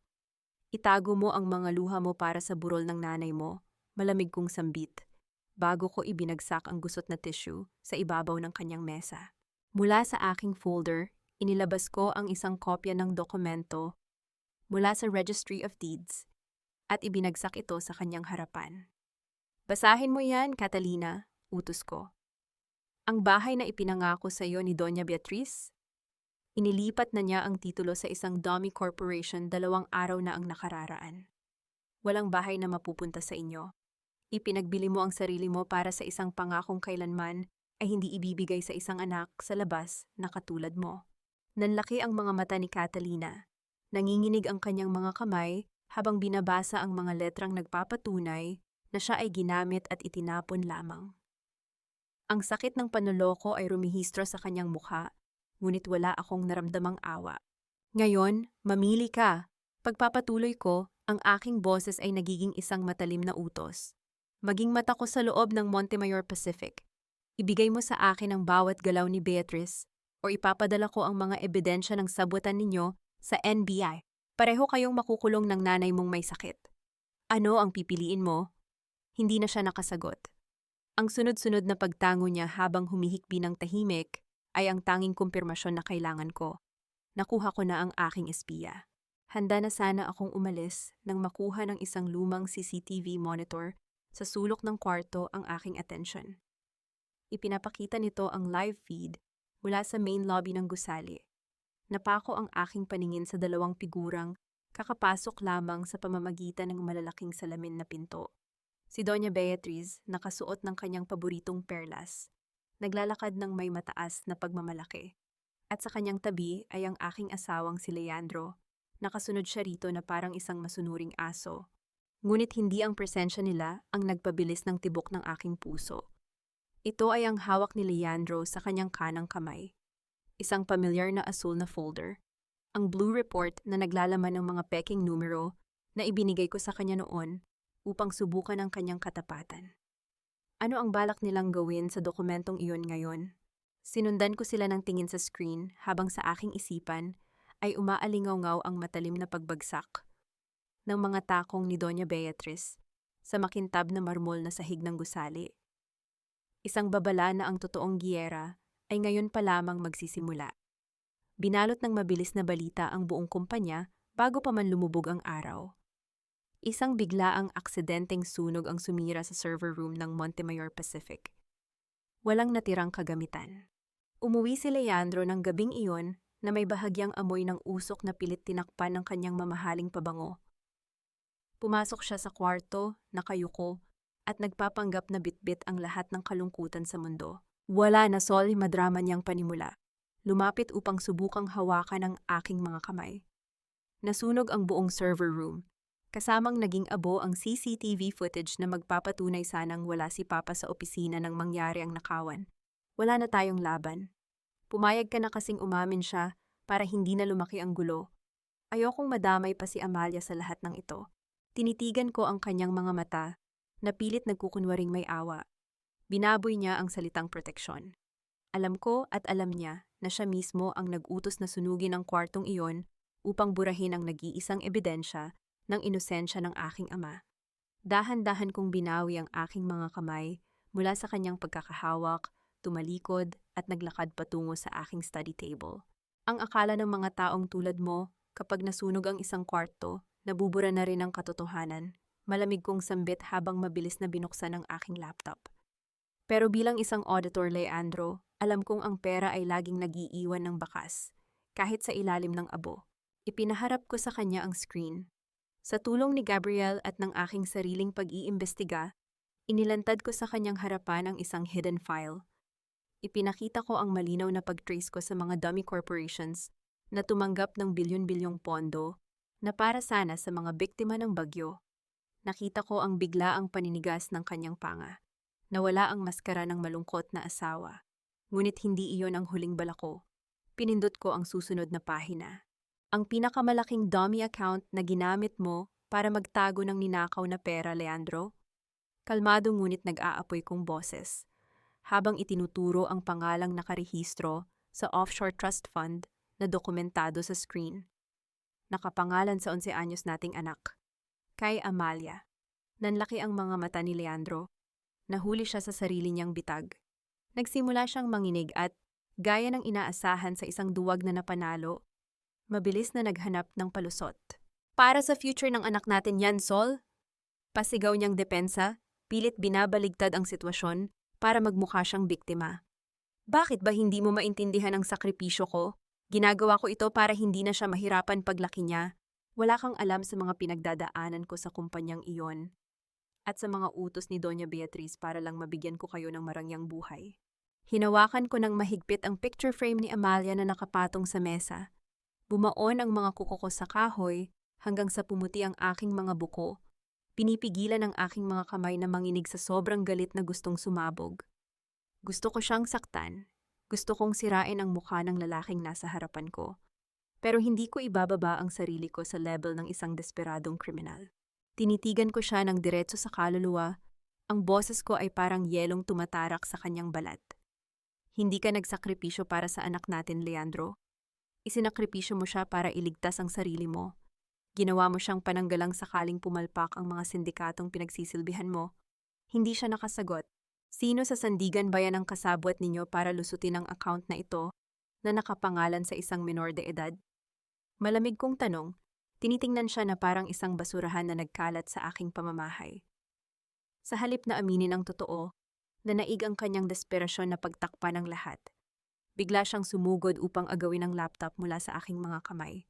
Itago mo ang mga luha mo para sa burol ng nanay mo, malamig kong sambit, bago ko ibinagsak ang gusot na tissue sa ibabaw ng kanyang mesa. Mula sa aking folder, inilabas ko ang isang kopya ng dokumento mula sa Registry of Deeds at ibinagsak ito sa kanyang harapan. Basahin mo yan, Catalina, utos ko. Ang bahay na ipinangako sa iyo ni Doña Beatriz? Inilipat na niya ang titulo sa isang dummy corporation 2 araw na ang nakararaan. Walang bahay na mapupunta sa inyo. Ipinagbili mo ang sarili mo para sa isang pangakong kailanman ay hindi ibibigay sa isang anak sa labas na katulad mo. Nanlaki ang mga mata ni Catalina. Nanginginig ang kanyang mga kamay habang binabasa ang mga letrang nagpapatunay na siya ay ginamit at itinapon lamang. Ang sakit ng panloloko ay rumihistro sa kanyang mukha, ngunit wala akong naramdamang awa. Ngayon, mamili ka. Pagpapatuloy ko, ang aking boses ay nagiging isang matalim na utos. Maging mata ko sa loob ng Montemayor Pacific. Ibigay mo sa akin ang bawat galaw ni Beatriz o ipapadala ko ang mga ebidensya ng sabwatan ninyo sa NBI. Pareho kayong makukulong ng nanay mong may sakit. Ano ang pipiliin mo? Hindi na siya nakasagot. Ang sunod-sunod na pagtango niya habang humihikbi ng tahimik ay ang tanging kumpirmasyon na kailangan ko. Nakuha ko na ang aking espiya. Handa na sana akong umalis nang makuha ng isang lumang CCTV monitor sa sulok ng kwarto ang aking atensyon. Ipinapakita nito ang live feed mula sa main lobby ng gusali. Napako ang aking paningin sa dalawang figurang kakapasok lamang sa pamamagitan ng malalaking salamin na pinto. Si Doña Beatriz, nakasuot ng kanyang paboritong perlas, naglalakad ng may mataas na pagmamalaki. At sa kanyang tabi ay ang aking asawang si Leandro. Nakasunod siya rito na parang isang masunuring aso. Ngunit hindi ang presensya nila ang nagpabilis ng tibok ng aking puso. Ito ay ang hawak ni Leandro sa kanyang kanang kamay. Isang pamilyar na asul na folder. Ang blue report na naglalaman ng mga peking numero na ibinigay ko sa kanya noon upang subukan ang kanyang katapatan. Ano ang balak nilang gawin sa dokumentong iyon ngayon? Sinundan ko sila ng tingin sa screen habang sa aking isipan ay umaalingaw-ngaw ang matalim na pagbagsak ng mga takong ni Doña Beatriz sa makintab na marmol na sahig ng gusali. Isang babala na ang totoong giyera ay ngayon pa lamang magsisimula. Binalot ng mabilis na balita ang buong kumpanya bago pa man lumubog ang araw. Isang biglaang aksidenteng sunog ang sumira sa server room ng Montemayor Pacific. Walang natirang kagamitan. Umuwi si Leandro ng gabing iyon na may bahagyang amoy ng usok na pilit tinakpan ng kanyang mamahaling pabango. Pumasok siya sa kwarto, nakayuko, at nagpapanggap na bitbit ang lahat ng kalungkutan sa mundo. Wala na Sol, madrama niyang panimula. Lumapit upang subukang hawakan ang aking mga kamay. Nasunog ang buong server room. Kasamang naging abo ang CCTV footage na magpapatunay sanang wala si Papa sa opisina nang mangyari ang nakawan. Wala na tayong laban. Pumayag ka na kasing umamin siya para hindi na lumaki ang gulo. Ayokong madamay pa si Amalia sa lahat ng ito. Tinitigan ko ang kanyang mga mata, na pilit nagkukunwaring may awa. Binaboy niya ang salitang proteksyon. Alam ko at alam niya na siya mismo ang nag-utos na sunugin ang kwartong iyon upang burahin ang nag-iisang ebidensya ng inosensya ng aking ama. Dahan-dahan kong binawi ang aking mga kamay mula sa kanyang pagkakahawak, tumalikod at naglakad patungo sa aking study table. Ang akala ng mga taong tulad mo, kapag nasunog ang isang kwarto, nabubura na rin ang katotohanan. Malamig kong sambit habang mabilis na binuksan ang aking laptop. Pero bilang isang auditor, Leandro, alam kong ang pera ay laging nag-iiwan ng bakas, kahit sa ilalim ng abo. Ipinaharap ko sa kanya ang screen. Sa tulong ni Gabriel at ng aking sariling pag-iimbestiga, inilantad ko sa kanyang harapan ang isang hidden file. Ipinakita ko ang malinaw na pag-trace ko sa mga dummy corporations na tumanggap ng bilyon-bilyong pondo na para sana sa mga biktima ng bagyo. Nakita ko ang biglaang paninigas ng kanyang panga. Nawala ang maskara ng malungkot na asawa. Ngunit hindi iyon ang huling balako. Pinindot ko ang susunod na pahina. Ang pinakamalaking dummy account na ginamit mo para magtago ng ninakaw na pera, Leandro? Kalmado ngunit nag-aapoy kong boses, habang itinuturo ang pangalang nakarehistro sa offshore trust fund na dokumentado sa screen. Nakapangalan sa 11 anyos nating anak, kay Amalia. Nanlaki ang mga mata ni Leandro. Nahuli siya sa sarili niyang bitag. Nagsimula siyang manginig at, gaya ng inaasahan sa isang duwag na napanalo, mabilis na naghanap ng palusot. Para sa future ng anak natin yan, Sol. Pasigaw niyang depensa, pilit binabaligtad ang sitwasyon para magmukha siyang biktima. Bakit ba hindi mo maintindihan ang sakripisyo ko? Ginagawa ko ito para hindi na siya mahirapan paglaki niya. Wala kang alam sa mga pinagdadaanan ko sa kumpanyang iyon at sa mga utos ni Doña Beatriz para lang mabigyan ko kayo ng marangyang buhay. Hinawakan ko ng mahigpit ang picture frame ni Amalia na nakapatong sa mesa. Bumaon ang mga kuko ko sa kahoy hanggang sa pumuti ang aking mga buko. Pinipigilan ang aking mga kamay na manginig sa sobrang galit na gustong sumabog. Gusto ko siyang saktan. Gusto kong sirain ang mukha ng lalaking nasa harapan ko. Pero hindi ko ibababa ang sarili ko sa level ng isang desperadong kriminal. Tinitigan ko siya ng diretso sa kaluluwa. Ang boses ko ay parang yelong tumatarak sa kanyang balat. Hindi ka nagsakripisyo para sa anak natin, Leandro. Isinakripisyo mo siya para iligtas ang sarili mo. Ginawa mo siyang pananggalang sakaling pumalpak ang mga sindikatong pinagsisilbihan mo. Hindi siya nakasagot. Sino sa sandigan ba yan ang kasabwat ninyo para lusutin ang account na ito na nakapangalan sa isang minor de edad? Malamig kong tanong, tinitingnan siya na parang isang basurahan na nagkalat sa aking pamamahay. Sa halip na aminin ang totoo, nanaig ang kanyang desperasyon na pagtakpan ng lahat. Bigla siyang sumugod upang agawin ang laptop mula sa aking mga kamay.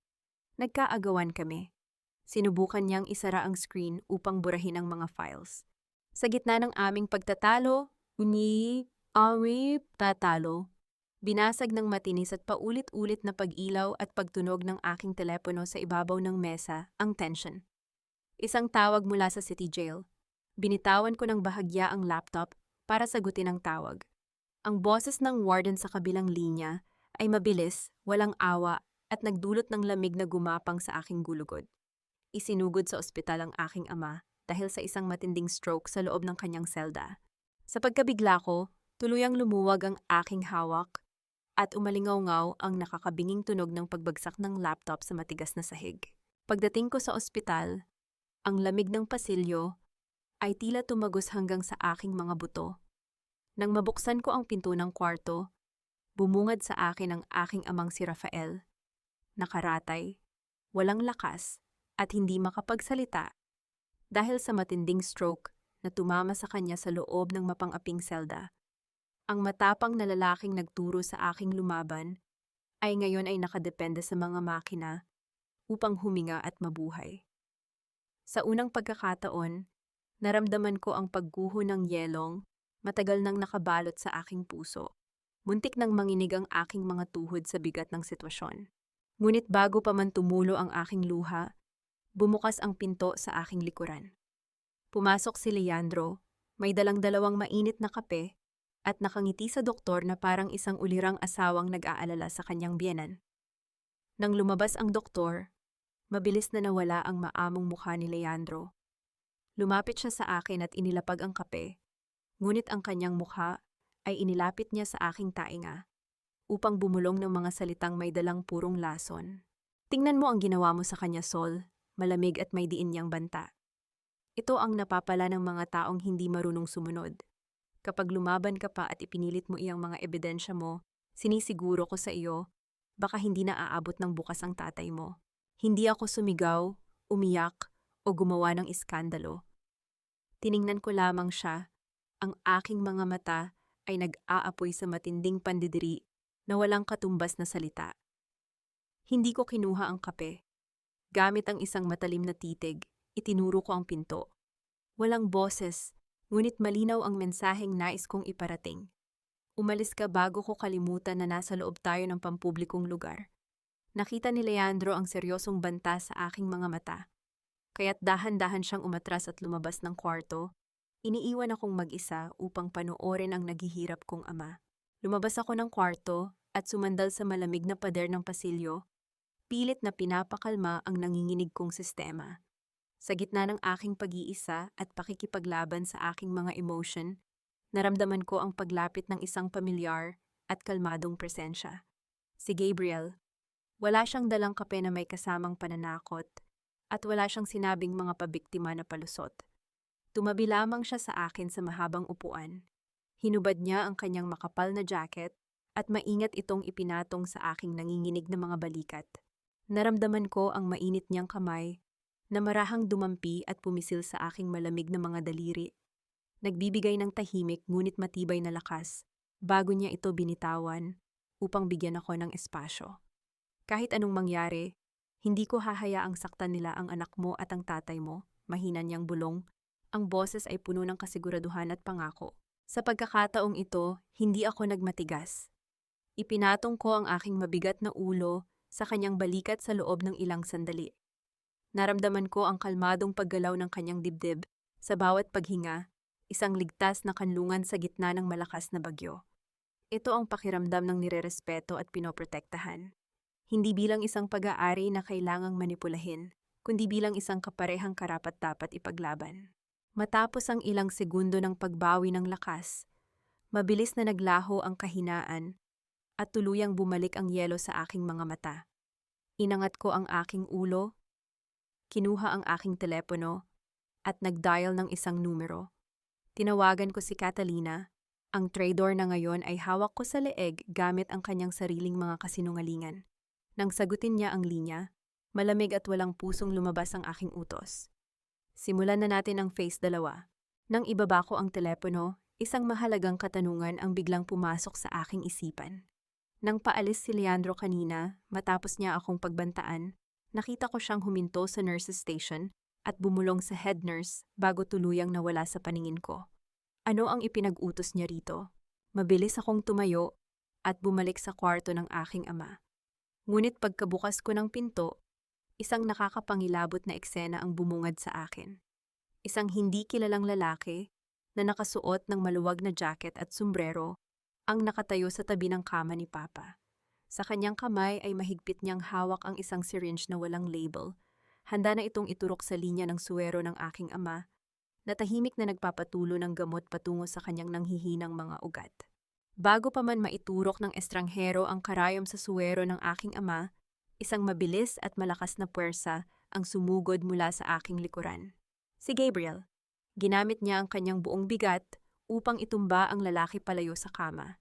Nagkaagawan kami. Sinubukan niyang isara ang screen upang burahin ang mga files. Sa gitna ng aming pagtatalo, tatalo, binasag ng matinis at paulit-ulit na pag-ilaw at pagtunog ng aking telepono sa ibabaw ng mesa ang tension. Isang tawag mula sa city jail. Binitawan ko ng bahagya ang laptop para sagutin ang tawag. Ang boses ng warden sa kabilang linya ay mabilis, walang awa at nagdulot ng lamig na gumapang sa aking gulugod. Isinugod sa ospital ang aking ama dahil sa isang matinding stroke sa loob ng kanyang selda. Sa pagkabigla ko, tuluyang lumuwag ang aking hawak at umalingaw-ngaw ang nakakabinging tunog ng pagbagsak ng laptop sa matigas na sahig. Pagdating ko sa ospital, ang lamig ng pasilyo ay tila tumagos hanggang sa aking mga buto. Nang mabuksan ko ang pinto ng kwarto, bumungad sa akin ang aking amang si Rafael. Nakaratay, walang lakas, at hindi makapagsalita dahil sa matinding stroke na tumama sa kanya sa loob ng mapang-aping selda. Ang matapang na lalaking nagturo sa aking lumaban ay ngayon ay nakadepende sa mga makina upang huminga at mabuhay. Sa unang pagkakataon, naramdaman ko ang pagguho ng yelong matagal nang nakabalot sa aking puso. Muntik nang manginig ang aking mga tuhod sa bigat ng sitwasyon. Ngunit bago pa man tumulo ang aking luha, bumukas ang pinto sa aking likuran. Pumasok si Leandro, may dalang-dalawang mainit na kape, at nakangiti sa doktor na parang isang ulirang asawang nag-aalala sa kanyang biyenan. Nang lumabas ang doktor, mabilis na nawala ang maamong mukha ni Leandro. Lumapit siya sa akin at inilapag ang kape, ngunit ang kanyang mukha ay inilapit niya sa aking tainga upang bumulong ng mga salitang may dalang purong lason. Tingnan mo ang ginawa mo sa kanya, Sol, malamig at may diin niyang banta. Ito ang napapala ng mga taong hindi marunong sumunod. Kapag lumaban ka pa at ipinilit mo iyang mga ebidensya mo, sinisiguro ko sa iyo, baka hindi na aabot ng bukas ang tatay mo. Hindi ako sumigaw, umiyak, o gumawa ng iskandalo. Tiningnan ko lamang siya. Ang aking mga mata ay nag-aapoy sa matinding pandidiri na walang katumbas na salita. Hindi ko kinuha ang kape. Gamit ang isang matalim na titig, itinuro ko ang pinto. Walang boses, ngunit malinaw ang mensaheng nais kong iparating. Umalis ka bago ko kalimutan na nasa loob tayo ng pampublikong lugar. Nakita ni Leandro ang seryosong banta sa aking mga mata. Kaya't dahan-dahan siyang umatras at lumabas ng kwarto. Iniiwan akong mag-isa upang panoorin ang naghihirap kong ama. Lumabas ako ng kwarto at sumandal sa malamig na pader ng pasilyo, pilit na pinapakalma ang nanginginig kong sistema. Sa gitna ng aking pag-iisa at pakikipaglaban sa aking mga emotion, naramdaman ko ang paglapit ng isang pamilyar at kalmadong presensya. Si Gabriel. Wala siyang dalang kape na may kasamang pananakot at wala siyang sinabing mga pabiktima na palusot. Tumabi lamang siya sa akin sa mahabang upuan. Hinubad niya ang kanyang makapal na jacket at maingat itong ipinatong sa aking nanginginig na mga balikat. Naramdaman ko ang mainit niyang kamay na marahang dumampi at pumisil sa aking malamig na mga daliri. Nagbibigay ng tahimik ngunit matibay na lakas bago niya ito binitawan upang bigyan ako ng espasyo. Kahit anong mangyari, hindi ko hahayaang saktan nila ang anak mo at ang tatay mo, mahina niyang bulong. Ang boses ay puno ng kasiguraduhan at pangako. Sa pagkakataong ito, hindi ako nagmatigas. Ipinatong ko ang aking mabigat na ulo sa kanyang balikat sa loob ng ilang sandali. Naramdaman ko ang kalmadong paggalaw ng kanyang dibdib sa bawat paghinga, isang ligtas na kanlungan sa gitna ng malakas na bagyo. Ito ang pakiramdam ng nirerespeto at pinoprotektahan. Hindi bilang isang pag-aari na kailangang manipulahin, kundi bilang isang kaparehang karapat-dapat ipaglaban. Matapos ang ilang segundo ng pagbawi ng lakas, mabilis na naglaho ang kahinaan at tuluyang bumalik ang yelo sa aking mga mata. Inangat ko ang aking ulo, kinuha ang aking telepono at nag-dial ng isang numero. Tinawagan ko si Catalina. Ang traidor na ngayon ay hawak ko sa leeg gamit ang kanyang sariling mga kasinungalingan. Nang sagutin niya ang linya, Malamig at walang pusong lumabas ang aking utos. Simulan na natin ang phase 2. Nang ibaba ko ang telepono, isang mahalagang katanungan ang biglang pumasok sa aking isipan. Nang paalis si Leandro kanina, matapos niya akong pagbantaan, nakita ko siyang huminto sa nurse's station at bumulong sa head nurse bago tuluyang nawala sa paningin ko. Ano ang ipinag-utos niya rito? Mabilis akong tumayo at bumalik sa kwarto ng aking ama. Ngunit pagkabukas ko ng pinto, isang nakakapangilabot na eksena ang bumungad sa akin. Isang hindi kilalang lalaki na nakasuot ng maluwag na jacket at sombrero ang nakatayo sa tabi ng kama ni Papa. Sa kanyang kamay ay mahigpit niyang hawak ang isang syringe na walang label. Handa na itong iturok sa linya ng suwero ng aking ama, na tahimik na nagpapatulo ng gamot patungo sa kanyang nanghihinang mga ugat. Bago pa man maiturok ng estranghero ang karayom sa suwero ng aking ama, isang mabilis at malakas na puwersa ang sumugod mula sa aking likuran. Si Gabriel. Ginamit niya ang kanyang buong bigat upang itumba ang lalaki palayo sa kama.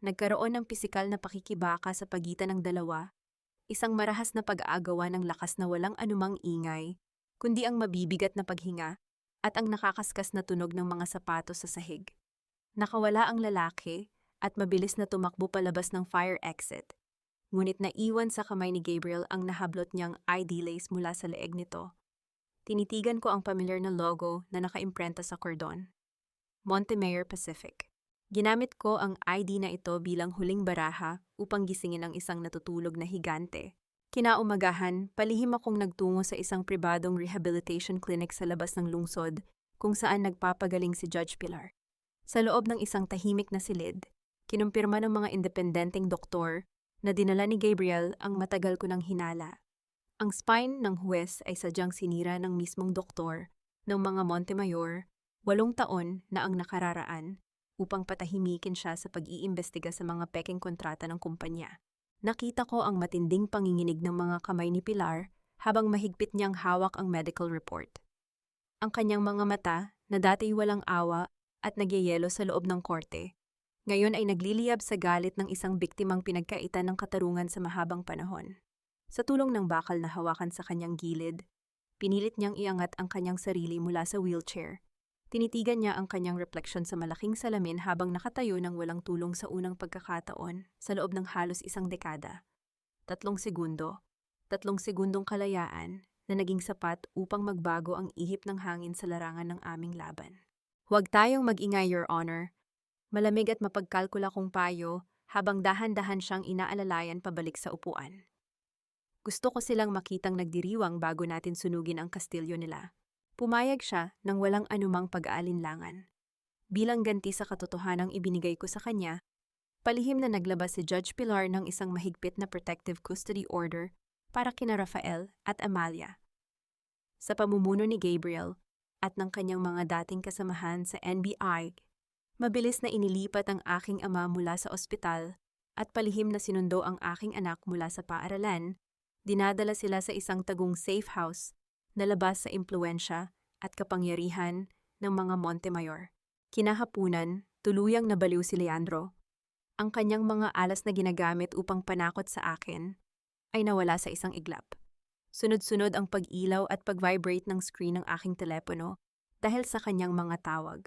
Nagkaroon ng pisikal na pakikibaka sa pagitan ng dalawa, isang marahas na pag-aagawa ng lakas na walang anumang ingay, kundi ang mabibigat na paghinga at ang nakakaskas na tunog ng mga sapatos sa sahig. Nakawala ang lalaki at mabilis na tumakbo palabas ng fire exit. Ngunit naiwan sa kamay ni Gabriel ang nahablot niyang ID lace mula sa leeg nito. Tinitigan ko ang pamilyar na logo na nakaimprenta sa kordon. Montemayor Pacific. Ginamit ko ang ID na ito bilang huling baraha upang gisingin ang isang natutulog na higante. Kinaumagahan, palihim akong nagtungo sa isang pribadong rehabilitation clinic sa labas ng lungsod kung saan nagpapagaling si Judge Pilar. Sa loob ng isang tahimik na silid, kinumpirma ng mga independenteng doktor na dinala ni Gabriel ang matagal ko ng hinala. Ang spine ng huwes ay sadyang sinira ng mismong doktor ng mga Montemayor, 8 taon na ang nakararaan, upang patahimikin siya sa pag-iimbestiga sa mga pekeng kontrata ng kumpanya. Nakita ko ang matinding panginginig ng mga kamay ni Pilar habang mahigpit niyang hawak ang medical report. Ang kanyang mga mata, na dati walang awa at nagyayelo sa loob ng korte, ngayon ay nagliliyab sa galit ng isang biktimang pinagkaitan ng katarungan sa mahabang panahon. Sa tulong ng bakal na hawakan sa kanyang gilid, pinilit niyang iangat ang kanyang sarili mula sa wheelchair. Tinitigan niya ang kanyang refleksyon sa malaking salamin habang nakatayo ng walang tulong sa unang pagkakataon sa loob ng halos 1 dekada. 3 segundo. 3 segundong kalayaan na naging sapat upang magbago ang ihip ng hangin sa larangan ng aming laban. Huwag tayong mag-ingay, Your Honor. Malamig at mapagkalkula kong payo habang dahan-dahan siyang inaalalayan pabalik sa upuan. Gusto ko silang makitang nagdiriwang bago natin sunugin ang kastilyo nila. Pumayag siya nang walang anumang pag-aalinlangan. Bilang ganti sa katotohanang ibinigay ko sa kanya, palihim na naglabas si Judge Pilar ng isang mahigpit na protective custody order para kina Rafael at Amalia. Sa pamumuno ni Gabriel at ng kanyang mga dating kasamahan sa NBI, mabilis na inilipat ang aking ama mula sa ospital at palihim na sinundo ang aking anak mula sa paaralan. Dinadala sila sa isang tagong safe house na labas sa impluensya at kapangyarihan ng mga Montemayor. Kinahapunan, tuluyang nabaliw si Leandro. Ang kanyang mga alas na ginagamit upang panakot sa akin ay nawala sa isang iglap. Sunod-sunod ang pag-ilaw at pag-vibrate ng screen ng aking telepono dahil sa kanyang mga tawag.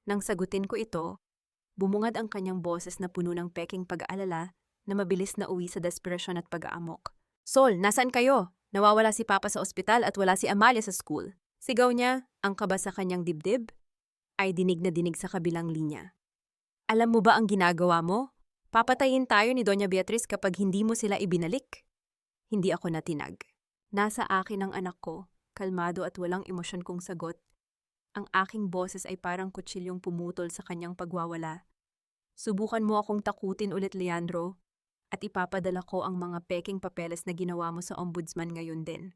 Nang sagutin ko ito, bumungad ang kanyang boses na puno ng peking pag-aalala na mabilis na uwi sa desperasyon at pag-aamok. Sol, nasaan kayo? Nawawala si Papa sa ospital at wala si Amalia sa school. Sigaw niya, ang kaba sa kanyang dibdib, ay dinig na dinig sa kabilang linya. Alam mo ba ang ginagawa mo? Papatayin tayo ni Doña Beatriz kapag hindi mo sila ibinalik. Hindi ako natinag. Nasa akin ang anak ko, kalmado at walang emosyon kong sagot. Ang aking boses ay parang kutsilyong pumutol sa kanyang pagwawala. Subukan mo akong takutin ulit, Leandro, at ipapadala ko ang mga peking papeles na ginawa mo sa ombudsman ngayon din.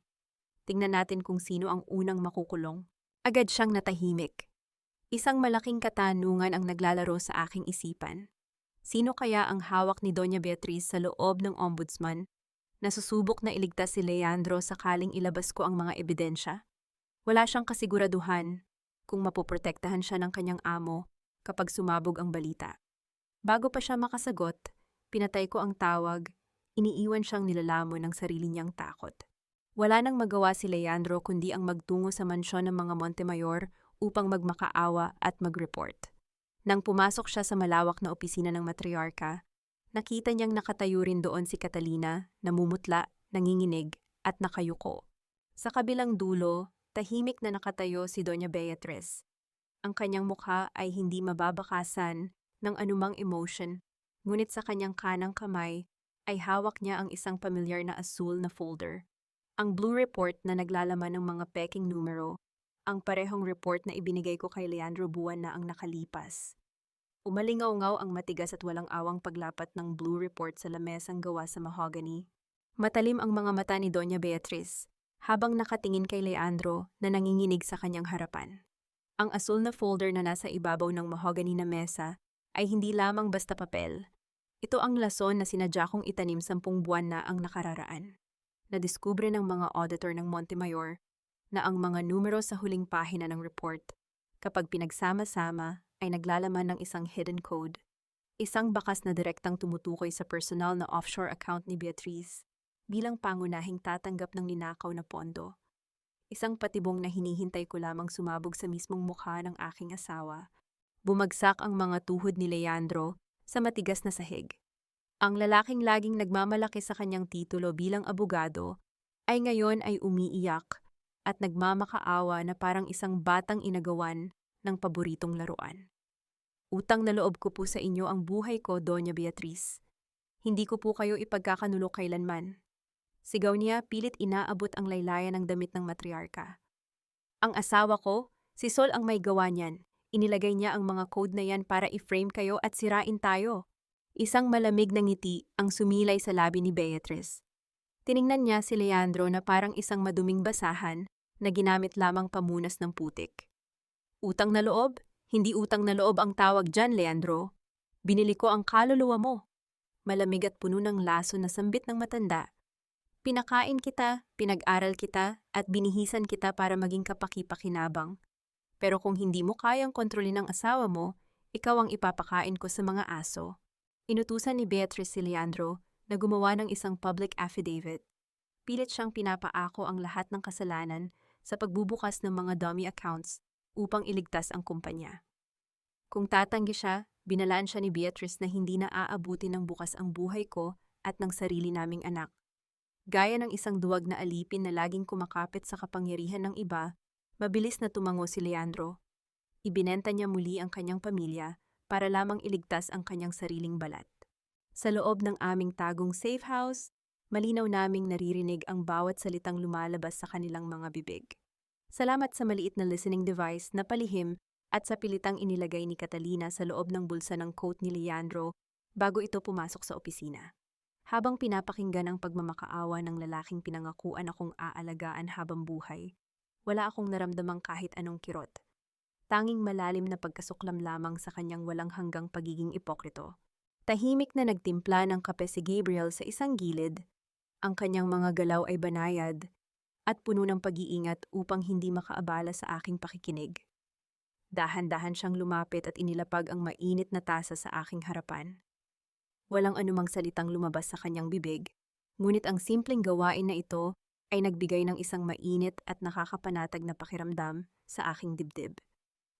Tingnan natin kung sino ang unang makukulong. Agad siyang natahimik. Isang malaking katanungan ang naglalaro sa aking isipan. Sino kaya ang hawak ni Doña Beatriz sa loob ng ombudsman na susubok na iligtas si Leandro sakaling ilabas ko ang mga ebidensya? Wala siyang kasiguraduhan kung mapoprotektahan siya ng kanyang amo kapag sumabog ang balita. Bago pa siya makasagot, pinatay ko ang tawag, iniiwan siyang nilalamon ng sarili niyang takot. Wala nang magawa si Leandro kundi ang magtungo sa mansyon ng mga Montemayor upang magmakaawa at mag-report. Nang pumasok siya sa malawak na opisina ng matriarka, nakita niyang nakatayo rin doon si Catalina, namumutla, nanginginig, at nakayuko. Sa kabilang dulo, tahimik na nakatayo si Doña Beatriz. Ang kanyang mukha ay hindi mababakasan ng anumang emotion, ngunit sa kanyang kanang kamay ay hawak niya ang isang pamilyar na asul na folder. Ang blue report na naglalaman ng mga peking numero, ang parehong report na ibinigay ko kay Leandro buwan na ang nakalipas. Umalingaw-ngaw ang matigas at walang awang paglapat ng blue report sa lamesang gawa sa mahogany. Matalim ang mga mata ni Doña Beatriz, habang nakatingin kay Leandro na nanginginig sa kanyang harapan. Ang asul na folder na nasa ibabaw ng mahogany na mesa ay hindi lamang basta papel. Ito ang lason na sinadya kong itanim 10 buwan na ang nakararaan. Nadiskubre ng mga auditor ng Montemayor na ang mga numero sa huling pahina ng report, kapag pinagsama-sama, ay naglalaman ng isang hidden code. Isang bakas na direktang tumutukoy sa personal na offshore account ni Beatriz bilang pangunahing tatanggap ng ninakaw na pondo. Isang patibong na hinihintay ko lamang sumabog sa mismong mukha ng aking asawa. Bumagsak ang mga tuhod ni Leandro sa matigas na sahig. Ang lalaking laging nagmamalaki sa kanyang titulo bilang abogado ay ngayon ay umiiyak at nagmamakaawa na parang isang batang inagawan ng paboritong laruan. Utang na loob ko po sa inyo ang buhay ko, Doña Beatriz. Hindi ko po kayo ipagkakanulo kailanman. Sigaw niya, pilit inaabot ang laylayan ng damit ng matriarka. Ang asawa ko, si Sol ang may gawa niyan. Inilagay niya ang mga code na yan para i-frame kayo at sirain tayo. Isang malamig na ngiti ang sumilay sa labi ni Beatriz. Tiningnan niya si Leandro na parang isang maduming basahan na ginamit lamang pamunas ng putik. Utang na loob? Hindi utang na loob ang tawag dyan, Leandro. Binili ko ang kaluluwa mo. Malamig at puno ng laso na sambit ng matanda. Pinakain kita, pinag-aral kita, at binihisan kita para maging kapaki-pakinabang. Pero kung hindi mo kayang kontrolin ang asawa mo, ikaw ang ipapakain ko sa mga aso. Inutusan ni Beatriz si Leandro na gumawa ng isang public affidavit. Pilit siyang pinapaako ang lahat ng kasalanan sa pagbubukas ng mga dummy accounts upang iligtas ang kumpanya. Kung tatanggi siya, binalaan siya ni Beatriz na hindi na aabuti ng bukas ang buhay ko at ng sarili naming anak. Gaya ng isang duwag na alipin na laging kumakapit sa kapangyarihan ng iba, mabilis na tumango si Leandro. Ibinenta niya muli ang kanyang pamilya para lamang iligtas ang kanyang sariling balat. Sa loob ng aming tagong safe house, malinaw naming naririnig ang bawat salitang lumalabas sa kanilang mga bibig. Salamat sa maliit na listening device na palihim at sa pilitang inilagay ni Catalina sa loob ng bulsa ng coat ni Leandro bago ito pumasok sa opisina. Habang pinapakinggan ang pagmamakaawa ng lalaking pinangakuan akong aalagaan habang buhay, wala akong naramdamang kahit anong kirot. Tanging malalim na pagkasuklam lamang sa kanyang walang hanggang pagiging ipokrito. Tahimik na nagtimpla ng kape si Gabriel sa isang gilid. Ang kanyang mga galaw ay banayad at puno ng pag-iingat upang hindi makaabala sa aking pakikinig. Dahan-dahan siyang lumapit at inilapag ang mainit na tasa sa aking harapan. Walang anumang salitang lumabas sa kanyang bibig, ngunit ang simpleng gawain na ito ay nagbigay ng isang mainit at nakakapanatag na pakiramdam sa aking dibdib.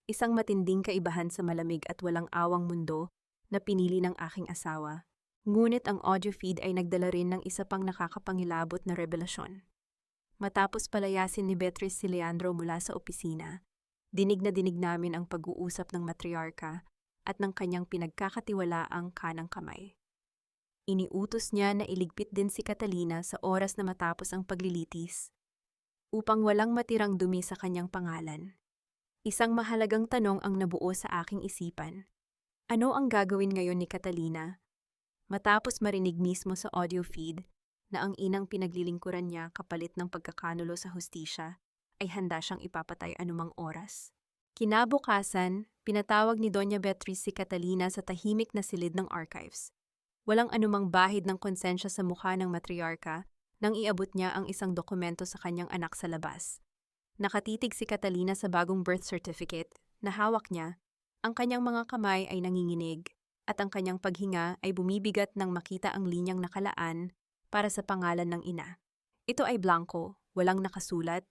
Isang matinding kaibahan sa malamig at walang awang mundo na pinili ng aking asawa. Ngunit ang audio feed ay nagdala rin ng isa pang nakakapangilabot na revelasyon. Matapos palayasin ni Beatriz si Leandro mula sa opisina, dinig na dinig namin ang pag-uusap ng matriarka at ng kanyang pinagkakatiwalaang kanang kamay. Iniutos niya na iligpit din si Catalina sa oras na matapos ang paglilitis, upang walang matirang dumi sa kanyang pangalan. Isang mahalagang tanong ang nabuo sa aking isipan. Ano ang gagawin ngayon ni Catalina? Matapos marinig mismo sa audio feed na ang inang pinaglilingkuran niya kapalit ng pagkakanulo sa hustisya ay handa siyang ipapatay anumang oras. Kinabukasan, pinatawag ni Doña Beatriz si Catalina sa tahimik na silid ng archives. Walang anumang bahid ng konsensya sa mukha ng matriarka nang iabot niya ang isang dokumento sa kanyang anak sa labas. Nakatitig si Catalina sa bagong birth certificate na hawak niya, ang kanyang mga kamay ay nanginginig at ang kanyang paghinga ay bumibigat nang makita ang linyang nakalaan para sa pangalan ng ina. Ito ay blanko, walang nakasulat.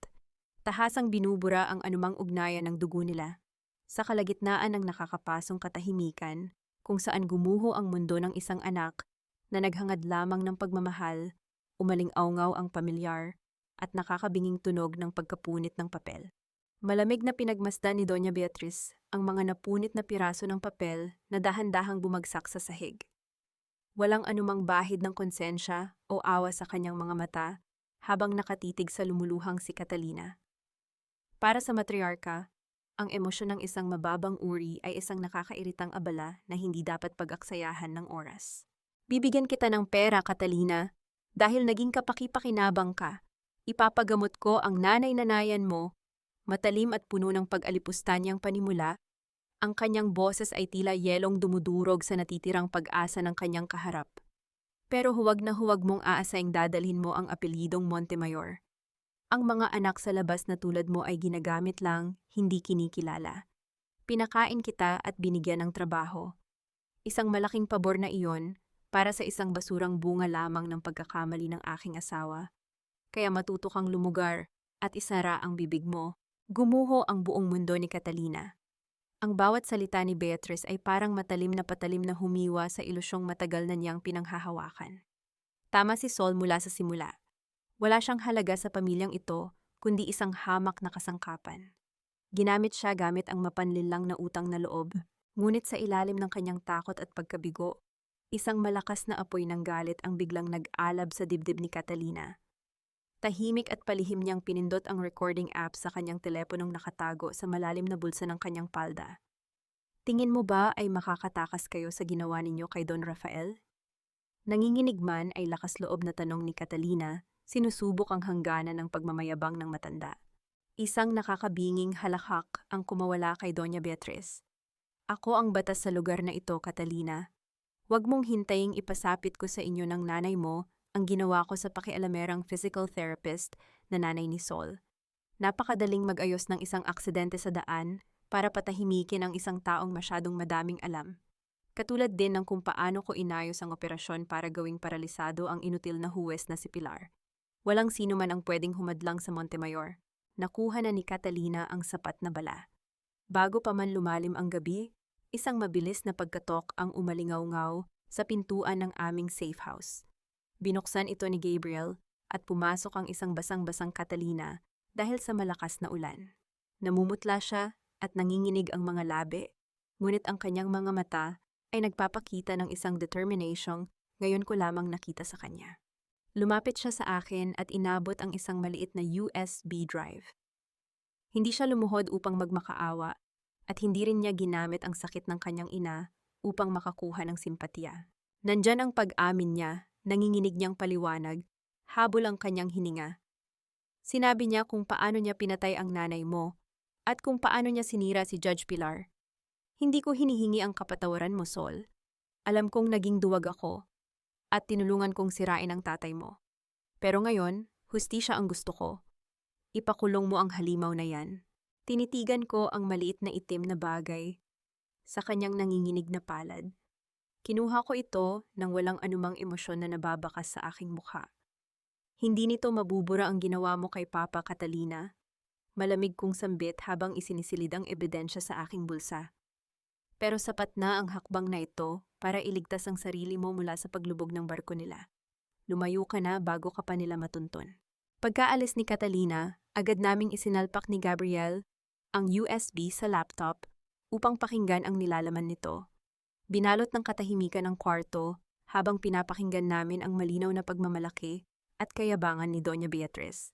Tahasang binubura ang anumang ugnayan ng dugo nila. Sa kalagitnaan ng nakakapasong katahimikan, kung saan gumuho ang mundo ng isang anak na naghangad lamang ng pagmamahal, umaling-awngaw ang pamilyar, at nakakabinging tunog ng pagkapunit ng papel. Malamig na pinagmasdan ni Doña Beatriz ang mga napunit na piraso ng papel na dahan-dahang bumagsak sa sahig. Walang anumang bahid ng konsensya o awa sa kanyang mga mata habang nakatitig sa lumuluhang si Catalina. Para sa matriarka, ang emosyon ng isang mababang uri ay isang nakakairitang abala na hindi dapat pag-aksayahan ng oras. Bibigyan kita ng pera, Catalina, dahil naging kapaki-pakinabang ka. Ipapagamot ko ang nanay-nanayan mo, matalim at puno ng pag-alipusta niyang panimula. Ang kanyang boses ay tila yelong dumudurog sa natitirang pag-asa ng kanyang kaharap. Pero huwag na huwag mong aasayang dadalhin mo ang apelyidong Montemayor. Ang mga anak sa labas na tulad mo ay ginagamit lang, hindi kinikilala. Pinakain kita at binigyan ng trabaho. Isang malaking pabor na iyon para sa isang basurang bunga lamang ng pagkakamali ng aking asawa. Kaya matuto kang lumugar at isara ang bibig mo. Gumuho ang buong mundo ni Catalina. Ang bawat salita ni Beatriz ay parang matalim na humiwa sa ilusyong matagal na niyang pinanghahawakan. Tama si Sol mula sa simula. Wala siyang halaga sa pamilyang ito, kundi isang hamak na kasangkapan. Ginamit siya gamit ang mapanlinlang na utang na loob, ngunit sa ilalim ng kanyang takot at pagkabigo, isang malakas na apoy ng galit ang biglang nag-alab sa dibdib ni Catalina. Tahimik at palihim niyang pinindot ang recording app sa kanyang teleponong nakatago sa malalim na bulsa ng kanyang palda. Tingin mo ba ay makakatakas kayo sa ginawa ninyo kay Don Rafael? Nanginginig man ay lakas loob na tanong ni Catalina, sinusubok ang hangganan ng pagmamayabang ng matanda. Isang nakakabinging halakhak ang kumawala kay Doña Beatriz. Ako ang batas sa lugar na ito, Catalina. Huwag mong hintaying ipasapit ko sa inyo ng nanay mo ang ginawa ko sa pakialamerang physical therapist na nanay ni Sol. Napakadaling mag-ayos ng isang aksidente sa daan para patahimikin ang isang taong masyadong madaming alam. Katulad din ng kung paano ko inayos ang operasyon para gawing paralisado ang inutil na huwes na si Pilar. Walang sino man ang pwedeng humadlang sa Montemayor. Nakuha na ni Catalina ang sapat na bala. Bago pa man lumalim ang gabi, isang mabilis na pagkatok ang umalingaw-ngaw sa pintuan ng aming safe house. Binuksan ito ni Gabriel at pumasok ang isang basang-basang Catalina dahil sa malakas na ulan. Namumutla siya at nanginginig ang mga labi, ngunit ang kanyang mga mata ay nagpapakita ng isang determinasyong ngayon ko lamang nakita sa kanya. Lumapit siya sa akin at inabot ang isang maliit na USB drive. Hindi siya lumuhod upang magmakaawa at hindi rin niya ginamit ang sakit ng kanyang ina upang makakuha ng simpatya. Nandyan ang pag-amin niya, nanginginig niyang paliwanag, habol ang kanyang hininga. Sinabi niya kung paano niya pinatay ang nanay mo at kung paano niya sinira si Judge Pilar. Hindi ko hinihingi ang kapatawaran mo, Sol. Alam kong naging duwag ako at tinulungan kong sirain ang tatay mo. Pero ngayon, hustisya ang gusto ko. Ipakulong mo ang halimaw na yan. Tinitigan ko ang maliit na itim na bagay sa kanyang nanginginig na palad. Kinuha ko ito nang walang anumang emosyon na nababakas sa aking mukha. Hindi nito mabubura ang ginawa mo kay Papa Catalina. Malamig kong sambit habang isinisilid ang ebidensya sa aking bulsa. Pero sapat na ang hakbang na ito para iligtas ang sarili mo mula sa paglubog ng barko nila. Lumayo ka na bago ka pa nila matuntun. Pagkaalis ni Catalina, agad naming isinalpak ni Gabriel ang USB sa laptop upang pakinggan ang nilalaman nito. Binalot ng katahimikan ang kwarto habang pinapakinggan namin ang malinaw na pagmamalaki at kayabangan ni Doña Beatriz.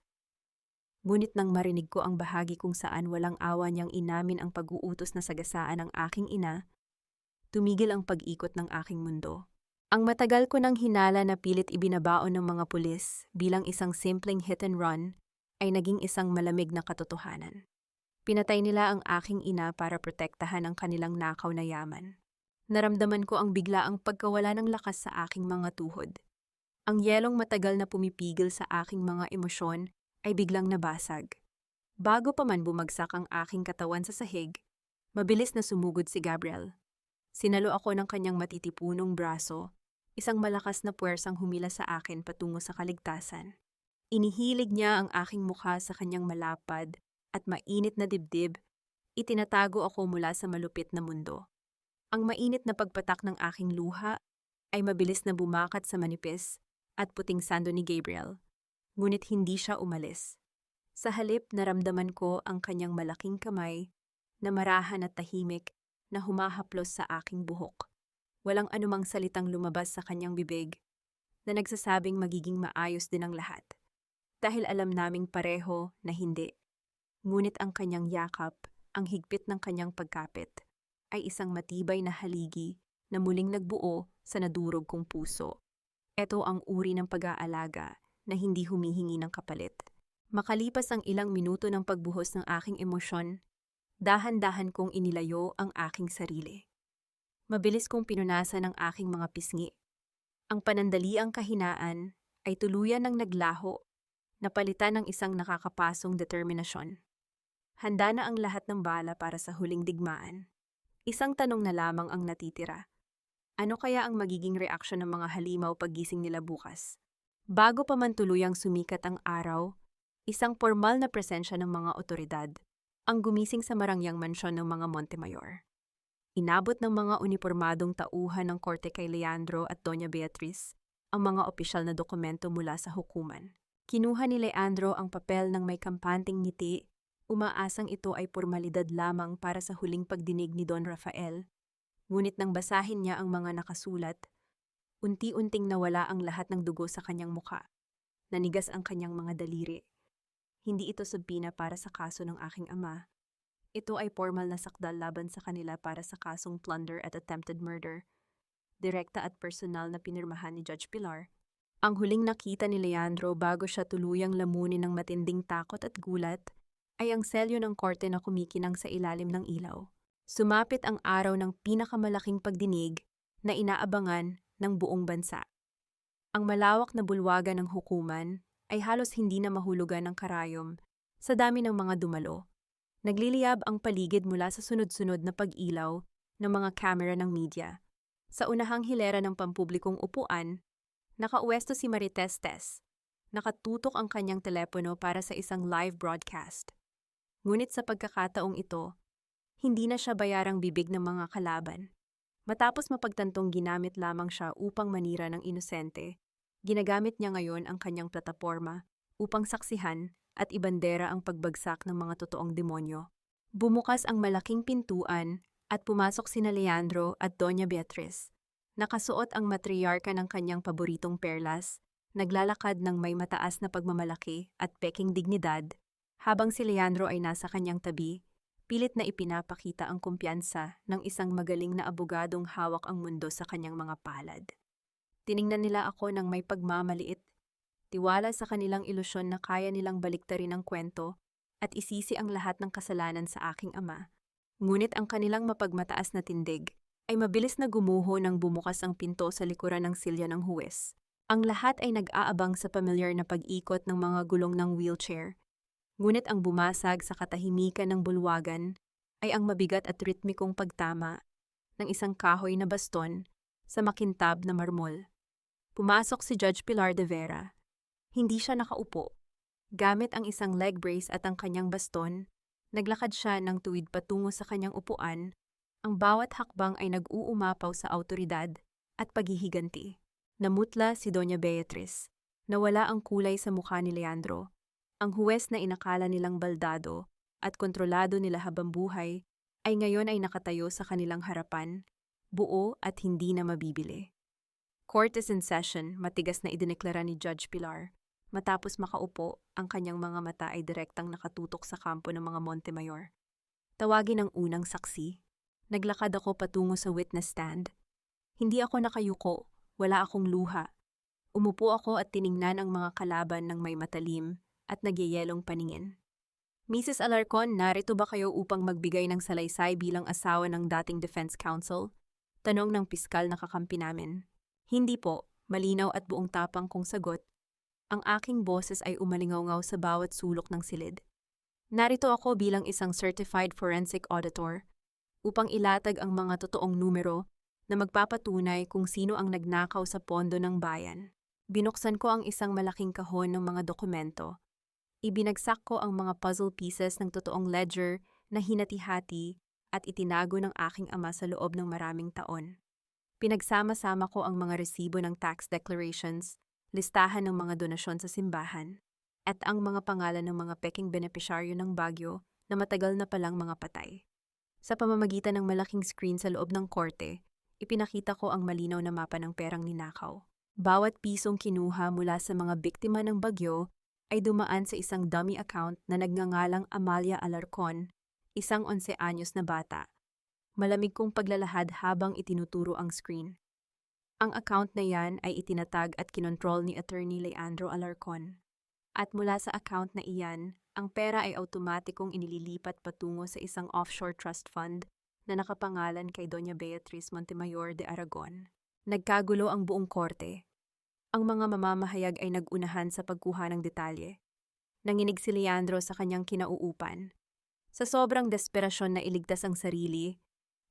Ngunit nang marinig ko ang bahagi kung saan walang awa niyang inamin ang pag-uutos na sagasaan ng aking ina, tumigil ang pag-ikot ng aking mundo. Ang matagal ko nang hinala na pilit ibinabaon ng mga pulis bilang isang simpleng hit and run ay naging isang malamig na katotohanan. Pinatay nila ang aking ina para protektahan ang kanilang nakaw na yaman. Naramdaman ko ang biglaang pagkawala ng lakas sa aking mga tuhod. Ang yelong matagal na pumipigil sa aking mga emosyon ay biglang nabasag. Bago pa man bumagsak ang aking katawan sa sahig, mabilis na sumugod si Gabriel. Sinalo ako ng kanyang matitipunong braso, isang malakas na puwersang humila sa akin patungo sa kaligtasan. Inihilig niya ang aking mukha sa kanyang malapad at mainit na dibdib. Itinatago ako mula sa malupit na mundo. Ang mainit na pagpatak ng aking luha ay mabilis na bumakat sa manipis at puting sando ni Gabriel, ngunit hindi siya umalis. Sa halip, naramdaman ko ang kanyang malaking kamay na marahan at tahimik na humahaplos sa aking buhok. Walang anumang salitang lumabas sa kanyang bibig na nagsasabing magiging maayos din ang lahat. Dahil alam naming pareho na hindi. Ngunit ang kanyang yakap, ang higpit ng kanyang pagkapit, ay isang matibay na haligi na muling nagbuo sa nadurog kong puso. Ito ang uri ng pag-aalaga na hindi humihingi ng kapalit. Makalipas ang ilang minuto ng pagbuhos ng aking emosyon, dahan-dahan kong inilayo ang aking sarili. Mabilis kong pinunasan ang aking mga pisngi. Ang panandaliang kahinaan ay tuluyan ng naglaho, napalitan ng isang nakakapasong determinasyon. Handa na ang lahat ng bala para sa huling digmaan. Isang tanong na lamang ang natitira. Ano kaya ang magiging reaksyon ng mga halimaw paggising nila bukas? Bago pa man tuluyang sumikat ang araw, isang formal na presensya ng mga otoridad ang gumising sa marangyang mansyon ng mga Montemayor. Inabot ng mga unipormadong tauhan ng korte kay Leandro at Doña Beatriz ang mga opisyal na dokumento mula sa hukuman. Kinuha ni Leandro ang papel ng may kampanting ngiti, umaasang ito ay pormalidad lamang para sa huling pagdinig ni Don Rafael. Ngunit nang basahin niya ang mga nakasulat, unti-unting nawala ang lahat ng dugo sa kanyang muka. Nanigas ang kanyang mga daliri. Hindi ito subpina para sa kaso ng aking ama. Ito ay formal na sakdal laban sa kanila para sa kasong plunder at attempted murder. Direkta at personal na pinirmahan ni Judge Pilar. Ang huling nakita ni Leandro bago siya tuluyang lamunin ng matinding takot at gulat ay ang selyo ng korte na kumikinang sa ilalim ng ilaw. Sumapit ang araw ng pinakamalaking pagdinig na inaabangan ng buong bansa. Ang malawak na bulwagan ng hukuman ay halos hindi na mahulugan ng karayom sa dami ng mga dumalo. Nagliliyab ang paligid mula sa sunod-sunod na pag-ilaw ng mga kamera ng media. Sa unahang hilera ng pampublikong upuan, nakauwesto si Marites Tess. Nakatutok ang kanyang telepono para sa isang live broadcast. Ngunit sa pagkakataong ito, hindi na siya bayarang bibig ng mga kalaban. Matapos mapagtantong ginamit lamang siya upang manira ng inosente, ginagamit niya ngayon ang kanyang plataporma upang saksihan at ibandera ang pagbagsak ng mga totoong demonyo. Bumukas ang malaking pintuan at pumasok sina Leandro at Doña Beatriz. Nakasuot ang matriarka ng kanyang paboritong perlas, naglalakad ng may mataas na pagmamalaki at peking dignidad, habang si Leandro ay nasa kanyang tabi, pilit na ipinapakita ang kumpiyansa ng isang magaling na abogadong hawak ang mundo sa kanyang mga palad. Tiningnan nila ako ng may pagmamaliit, tiwala sa kanilang ilusyon na kaya nilang baliktarin ang kwento at isisi ang lahat ng kasalanan sa aking ama. Ngunit ang kanilang mapagmataas na tindig ay mabilis na gumuho nang bumukas ang pinto sa likuran ng silya ng huwes. Ang lahat ay nag-aabang sa pamilyar na pag-ikot ng mga gulong ng wheelchair. Ngunit ang bumasag sa katahimikan ng bulwagan ay ang mabigat at ritmikong pagtama ng isang kahoy na baston sa makintab na marmol. Pumasok si Judge Pilar de Vera. Hindi siya nakaupo. Gamit ang isang leg brace at ang kanyang baston, naglakad siya ng tuwid patungo sa kanyang upuan. Ang bawat hakbang ay nag-uumapaw sa awtoridad at paghihiganti. Namutla si Doña Beatriz. Nawala ang kulay sa mukha ni Leandro. Ang huwes na inakala nilang baldado at kontrolado nila habang buhay ay ngayon ay nakatayo sa kanilang harapan, buo at hindi na mabibili. Court is in session, matigas na idineklara ni Judge Pilar. Matapos makaupo, ang kanyang mga mata ay direktang nakatutok sa kampo ng mga Montemayor. Tawagin ang unang saksi. Naglakad ako patungo sa witness stand. Hindi ako nakayuko, wala akong luha. Umupo ako at tiningnan ang mga kalaban ng may matalim at nagyayelong paningin. Mrs. Alarcon, narito ba kayo upang magbigay ng salaysay bilang asawa ng dating defense counsel? Tanong ng piskal na kakampi namin. Hindi po, malinaw at buong tapang kong sagot. Ang aking boses ay umalingaw sa bawat sulok ng silid. Narito ako bilang isang certified forensic auditor upang ilatag ang mga totoong numero na magpapatunay kung sino ang nagnakaw sa pondo ng bayan. Binuksan ko ang isang malaking kahon ng mga dokumento. Ibinagsak ko ang mga puzzle pieces ng totoong ledger na hinati-hati at itinago ng aking ama sa loob ng maraming taon. Pinagsama-sama ko ang mga resibo ng tax declarations, listahan ng mga donasyon sa simbahan, at ang mga pangalan ng mga peking benepisyaryo ng Baguio na matagal na palang mga patay. Sa pamamagitan ng malaking screen sa loob ng korte, ipinakita ko ang malinaw na mapa ng perang ninakaw. Bawat pisong kinuha mula sa mga biktima ng bagyo ay dumaan sa isang dummy account na nagngangalang Amalia Alarcon, isang 11 anyos na bata. Malamig kong paglalahad habang itinuturo ang screen. Ang account na yan ay itinatag at kinontrol ni Attorney Leandro Alarcon. At mula sa account na iyan, ang pera ay automatikong inililipat patungo sa isang offshore trust fund na nakapangalan kay Doña Beatriz Montemayor de Aragon. Nagkagulo ang buong korte. Ang mga mamamahayag ay nag-unahan sa pagkuha ng detalye. Nanginig si Leandro sa kanyang kinauupan. Sa sobrang desperasyon na iligtas ang sarili,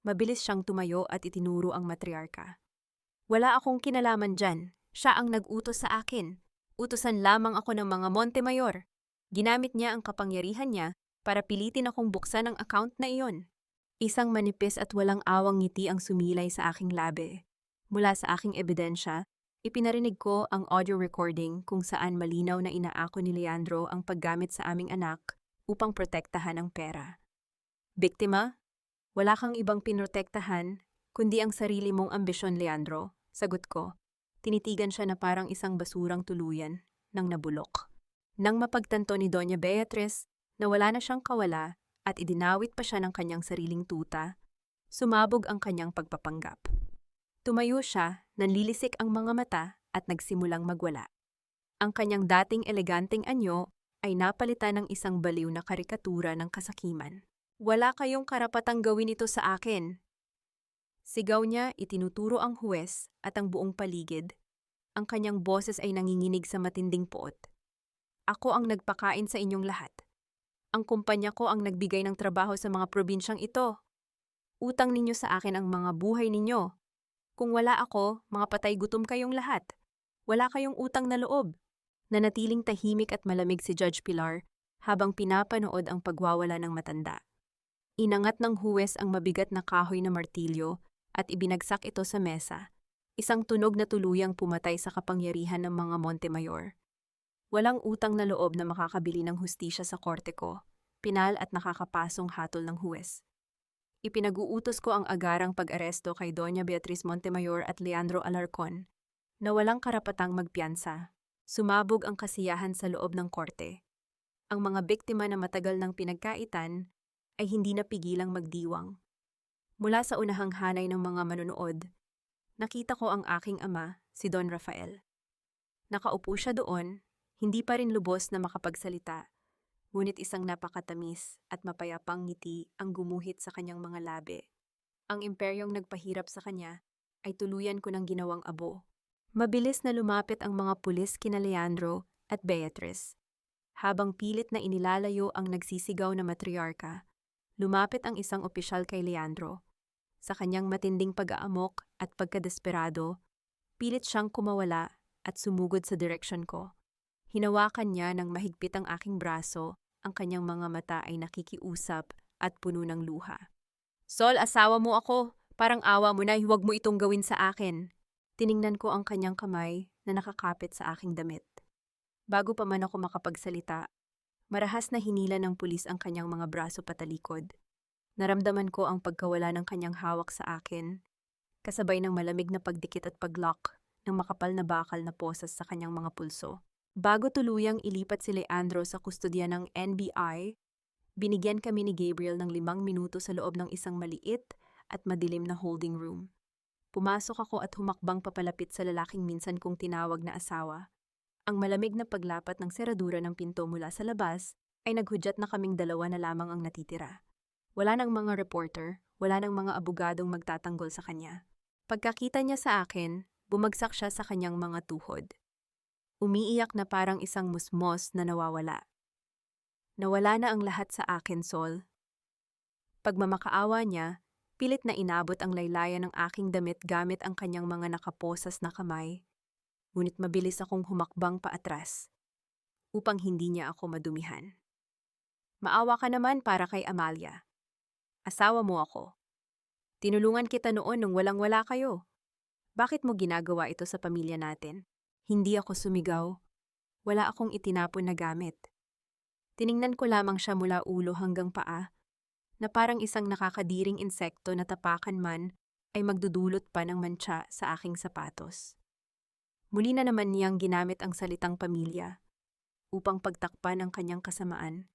mabilis siyang tumayo at itinuro ang matriarka. Wala akong kinalaman dyan. Siya ang nag-utos sa akin. Utusan lamang ako ng mga Montemayor. Ginamit niya ang kapangyarihan niya para pilitin akong buksan ang account na iyon. Isang manipis at walang awang ngiti ang sumilay sa aking labi. Mula sa aking ebidensya, ipinarinig ko ang audio recording kung saan malinaw na inaako ni Leandro ang paggamit sa aming anak upang protektahan ang pera. Biktima? Wala kang ibang pinrotektahan, kundi ang sarili mong ambisyon, Leandro, sagot ko. Tinitigan siya na parang isang basurang tuluyan nang nabulok. Nang mapagtanto ni Doña Beatriz na wala na siyang kawala at idinawit pa siya ng kanyang sariling tuta, sumabog ang kanyang pagpapanggap. Tumayo siya, nanlilisik ang mga mata at nagsimulang magwala. Ang kanyang dating eleganteng anyo ay napalitan ng isang baliw na karikatura ng kasakiman. Wala kayong karapatang gawin ito sa akin. Sigaw niya, itinuturo ang huwes at ang buong paligid. Ang kanyang boses ay nanginginig sa matinding poot. Ako ang nagpakain sa inyong lahat. Ang kumpanya ko ang nagbigay ng trabaho sa mga probinsyang ito. Utang ninyo sa akin ang mga buhay ninyo. Kung wala ako, mga patay gutom kayong lahat. Wala kayong utang na loob. Nanatiling tahimik at malamig si Judge Pilar habang pinapanood ang pagwawala ng matanda. Inangat ng huwes ang mabigat na kahoy na martilyo at ibinagsak ito sa mesa. Isang tunog na tuluyang pumatay sa kapangyarihan ng mga Montemayor. Walang utang na loob na makakabili ng hustisya sa korte ko, pinal at nakakapasong hatol ng huwes. Ipinag-uutos ko ang agarang pag-aresto kay Doña Beatriz Montemayor at Leandro Alarcon na walang karapatang magpiyansa. Sumabog ang kasiyahan sa loob ng korte. Ang mga biktima na matagal ng pinagkaitan ay hindi napigilang magdiwang. Mula sa unahang hanay ng mga manunood, nakita ko ang aking ama, si Don Rafael. Nakaupo siya doon, hindi pa rin lubos na makapagsalita. Ngunit isang napakatamis at mapayapang ngiti ang gumuhit sa kanyang mga labi. Ang imperyong nagpahirap sa kanya ay tuluyan ko ng ginawang abo. Mabilis na lumapit ang mga pulis kina Leandro at Beatriz. Habang pilit na inilalayo ang nagsisigaw na matriarka, lumapit ang isang opisyal kay Leandro. Sa kanyang matinding pag-aamok at pagkadesperado, pilit siyang kumawala at sumugod sa direksyon ko. Hinawakan niya ng mahigpit ang aking braso, ang kanyang mga mata ay nakikiusap at puno ng luha. Sol, asawa mo ako. Parang awa mo na, huwag mo itong gawin sa akin. Tiningnan ko ang kanyang kamay na nakakapit sa aking damit. Bago pa man ako makapagsalita, marahas na hinila ng pulis ang kanyang mga braso patalikod. Naramdaman ko ang pagkawala ng kanyang hawak sa akin, kasabay ng malamig na pagdikit at paglock ng makapal na bakal na posas sa kanyang mga pulso. Bago tuluyang ilipat si Leandro sa kustodya ng NBI, binigyan kami ni Gabriel ng 5 minuto sa loob ng isang maliit at madilim na holding room. Pumasok ako at humakbang papalapit sa lalaking minsan kong tinawag na asawa. Ang malamig na paglapat ng seradura ng pinto mula sa labas ay naghudyat na kaming dalawa na lamang ang natitira. Wala nang mga reporter, wala nang mga abogadong magtatanggol sa kanya. Pagkakita niya sa akin, bumagsak siya sa kanyang mga tuhod. Umiiyak na parang isang musmos na nawawala. Nawala na ang lahat sa akin, Sol. Pagmamakaawa niya, pilit na inabot ang laylayan ng aking damit gamit ang kanyang mga nakaposas na kamay. ngunit mabilis akong humakbang paatras upang hindi niya ako madumihan. Maawa ka naman para kay Amalia. Asawa mo ako. Tinulungan kita noon nung walang-wala kayo. Bakit mo ginagawa ito sa pamilya natin? Hindi ako sumigaw. Wala akong itinapon na gamit. Tiningnan ko lamang siya mula ulo hanggang paa, na parang isang nakakadiring insekto na tapakan man ay magdudulot pa ng mantsa sa aking sapatos. Muli na naman niyang ginamit ang salitang pamilya upang pagtakpan ang kanyang kasamaan.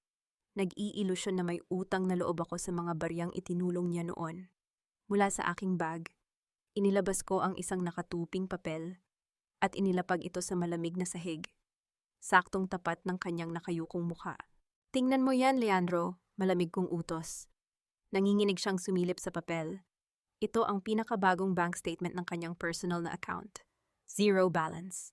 Nag-iilusyon na may utang na loob ako sa mga baryang itinulong niya noon. Mula sa aking bag, inilabas ko ang isang nakatuping papel at inilapag ito sa malamig na sahig, saktong tapat ng kanyang nakayukong mukha. Tingnan mo yan, Leandro, malamig kong utos. Nanginginig siyang sumilip sa papel. Ito ang pinakabagong bank statement ng kanyang personal na account. 0 balance.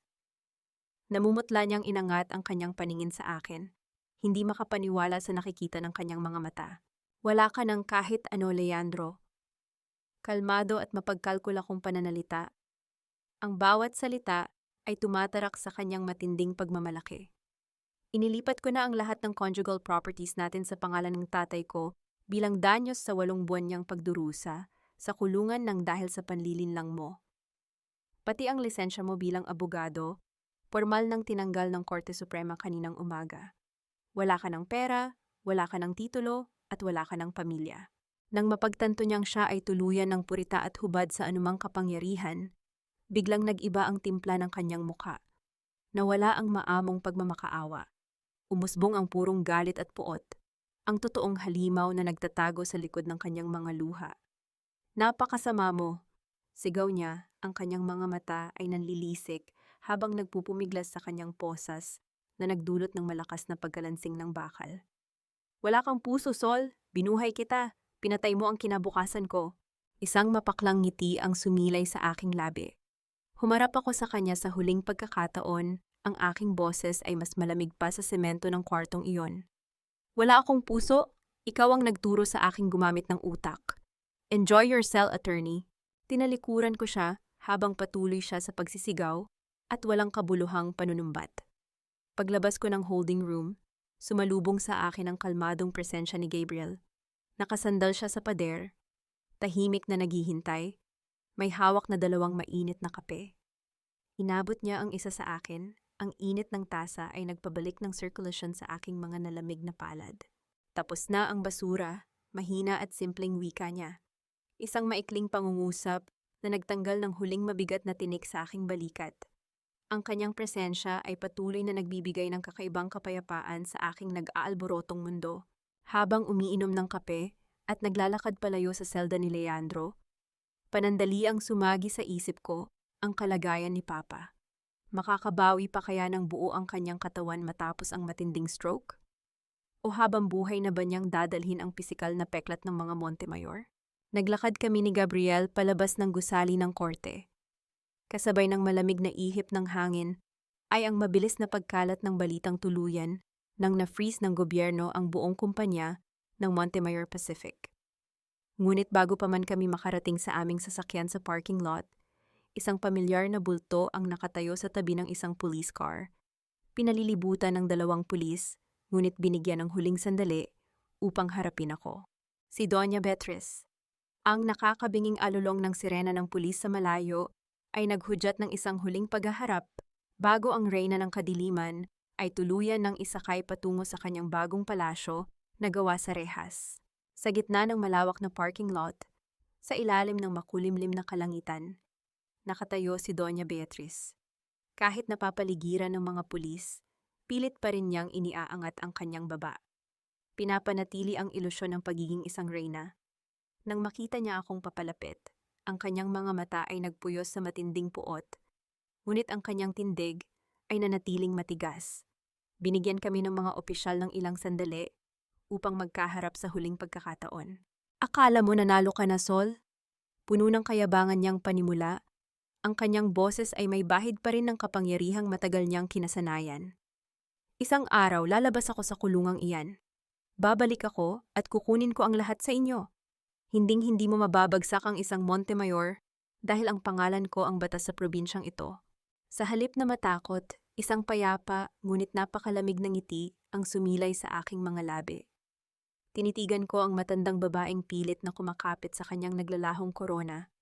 Namumutla niyang inangat ang kanyang paningin sa akin. Hindi makapaniwala sa nakikita ng kanyang mga mata. Wala ka ng kahit ano, Leandro. Kalmado at mapagkalkula kong pananalita. Ang bawat salita ay tumatarak sa kanyang matinding pagmamalaki. Inilipat ko na ang lahat ng conjugal properties natin sa pangalan ng tatay ko bilang danyos sa 8 buwan niyang pagdurusa sa kulungan ng dahil sa panlilinlang mo. Pati ang lisensya mo bilang abogado, formal nang tinanggal ng Korte Suprema kaninang umaga. Wala ka ng pera, wala ka ng titulo, at wala ka ng pamilya. Nang mapagtanto niyang siya ay tuluyan ng purita at hubad sa anumang kapangyarihan, biglang nag-iba ang timpla ng kanyang mukha. Nawala ang maamong pagmamakaawa. Umusbong ang purong galit at puot, ang totoong halimaw na nagtatago sa likod ng kanyang mga luha. Napakasama mo, sigaw niya, ang kanyang mga mata ay nanlilisik habang nagpupumiglas sa kanyang posas na nagdulot ng malakas na pagkalansing ng bakal. Wala kang puso, Sol. Binuhay kita. Pinatay mo ang kinabukasan ko. Isang mapaklang ngiti ang sumilay sa aking labi. Humarap ako sa kanya sa huling pagkakataon. Ang aking boses ay mas malamig pa sa semento ng kwartong iyon. Wala akong puso. Ikaw ang nagturo sa aking gumamit ng utak. Enjoy your cell, attorney. Tinalikuran ko siya habang patuloy siya sa pagsisigaw at walang kabuluhang panunumbat. Paglabas ko ng holding room, sumalubong sa akin ang kalmadong presensya ni Gabriel. Nakasandal siya sa pader, tahimik na naghihintay, may hawak na 2 mainit na kape. Inabot niya ang isa sa akin, ang init ng tasa ay nagpabalik ng circulation sa aking mga nalamig na palad. Tapos na ang basura, mahina at simpleng wika niya. Isang maikling pangungusap na nagtanggal ng huling mabigat na tinik sa aking balikat. Ang kanyang presensya ay patuloy na nagbibigay ng kakaibang kapayapaan sa aking nag-aalborotong mundo. Habang umiinom ng kape at naglalakad palayo sa selda ni Leandro, panandali ang sumagi sa isip ko ang kalagayan ni Papa. Makakabawi pa kaya ng buo ang kanyang katawan matapos ang matinding stroke? O habang buhay na ba niyang dadalhin ang pisikal na peklat ng mga Montemayor? Naglakad kami ni Gabriel palabas ng gusali ng korte. Kasabay ng malamig na ihip ng hangin ay ang mabilis na pagkalat ng balitang tuluyan nang na-freeze ng gobyerno ang buong kumpanya ng Montemayor Pacific. Ngunit bago pa man kami makarating sa aming sasakyan sa parking lot, isang pamilyar na bulto ang nakatayo sa tabi ng isang police car. Pinalilibutan ng 2 pulis, ngunit binigyan ng huling sandali upang harapin ako. Si Doña Beatriz. Ang nakakabinging alulong ng sirena ng pulis sa malayo ay naghudyat ng isang huling paghaharap bago ang reyna ng kadiliman ay tuluyan ng isakay patungo sa kanyang bagong palasyo na gawa sa rehas. Sa gitna ng malawak na parking lot, sa ilalim ng makulimlim na kalangitan, nakatayo si Doña Beatriz. Kahit napapaligiran ng mga pulis, pilit pa rin niyang iniaangat ang kanyang baba. Pinapanatili ang ilusyon ng pagiging isang reyna. Nang makita niya akong papalapit, ang kanyang mga mata ay nagpuyos sa matinding puot, ngunit ang kanyang tindig ay nanatiling matigas. Binigyan kami ng mga opisyal ng ilang sandali upang magkaharap sa huling pagkakataon. Akala mo nanalo ka na, Sol? Puno ng kayabangan niyang panimula, ang kanyang boses ay may bahid pa rin ng kapangyarihang matagal niyang kinasanayan. Isang araw lalabas ako sa kulungang iyan. Babalik ako at kukunin ko ang lahat sa inyo. Hinding-hindi mo mababagsak ang isang Montemayor dahil ang pangalan ko ang batas sa probinsyang ito. Sa halip na matakot, isang payapa ngunit napakalamig ng ngiti ang sumilay sa aking mga labi. Tinitigan ko ang matandang babaeng pilit na kumakapit sa kanyang naglalahong korona,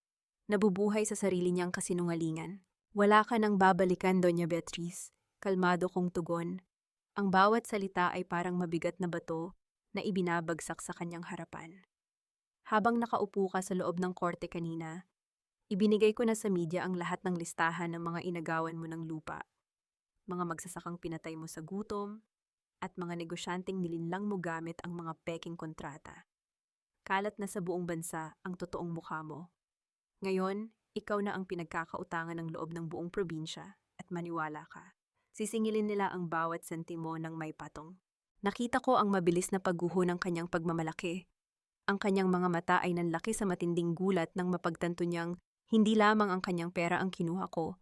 nabubuhay sa sarili niyang kasinungalingan. Wala ka nang babalikan, Doña Beatriz. Kalmado kong tugon. Ang bawat salita ay parang mabigat na bato na ibinabagsak sa kanyang harapan. Habang nakaupo ka sa loob ng korte kanina, ibinigay ko na sa media ang lahat ng listahan ng mga inagawan mo ng lupa, mga magsasakang pinatay mo sa gutom, at mga negosyanteng nilinlang mo gamit ang mga peking kontrata. Kalat na sa buong bansa ang totoong mukha mo. Ngayon, ikaw na ang pinagkakautangan ng loob ng buong probinsya at maniwala ka. Sisingilin nila ang bawat sentimo ng may patong. Nakita ko ang mabilis na pagguho ng kanyang pagmamalaki. Ang kanyang mga mata ay nanlaki sa matinding gulat nang mapagtanto niyang hindi lamang ang kanyang pera ang kinuha ko,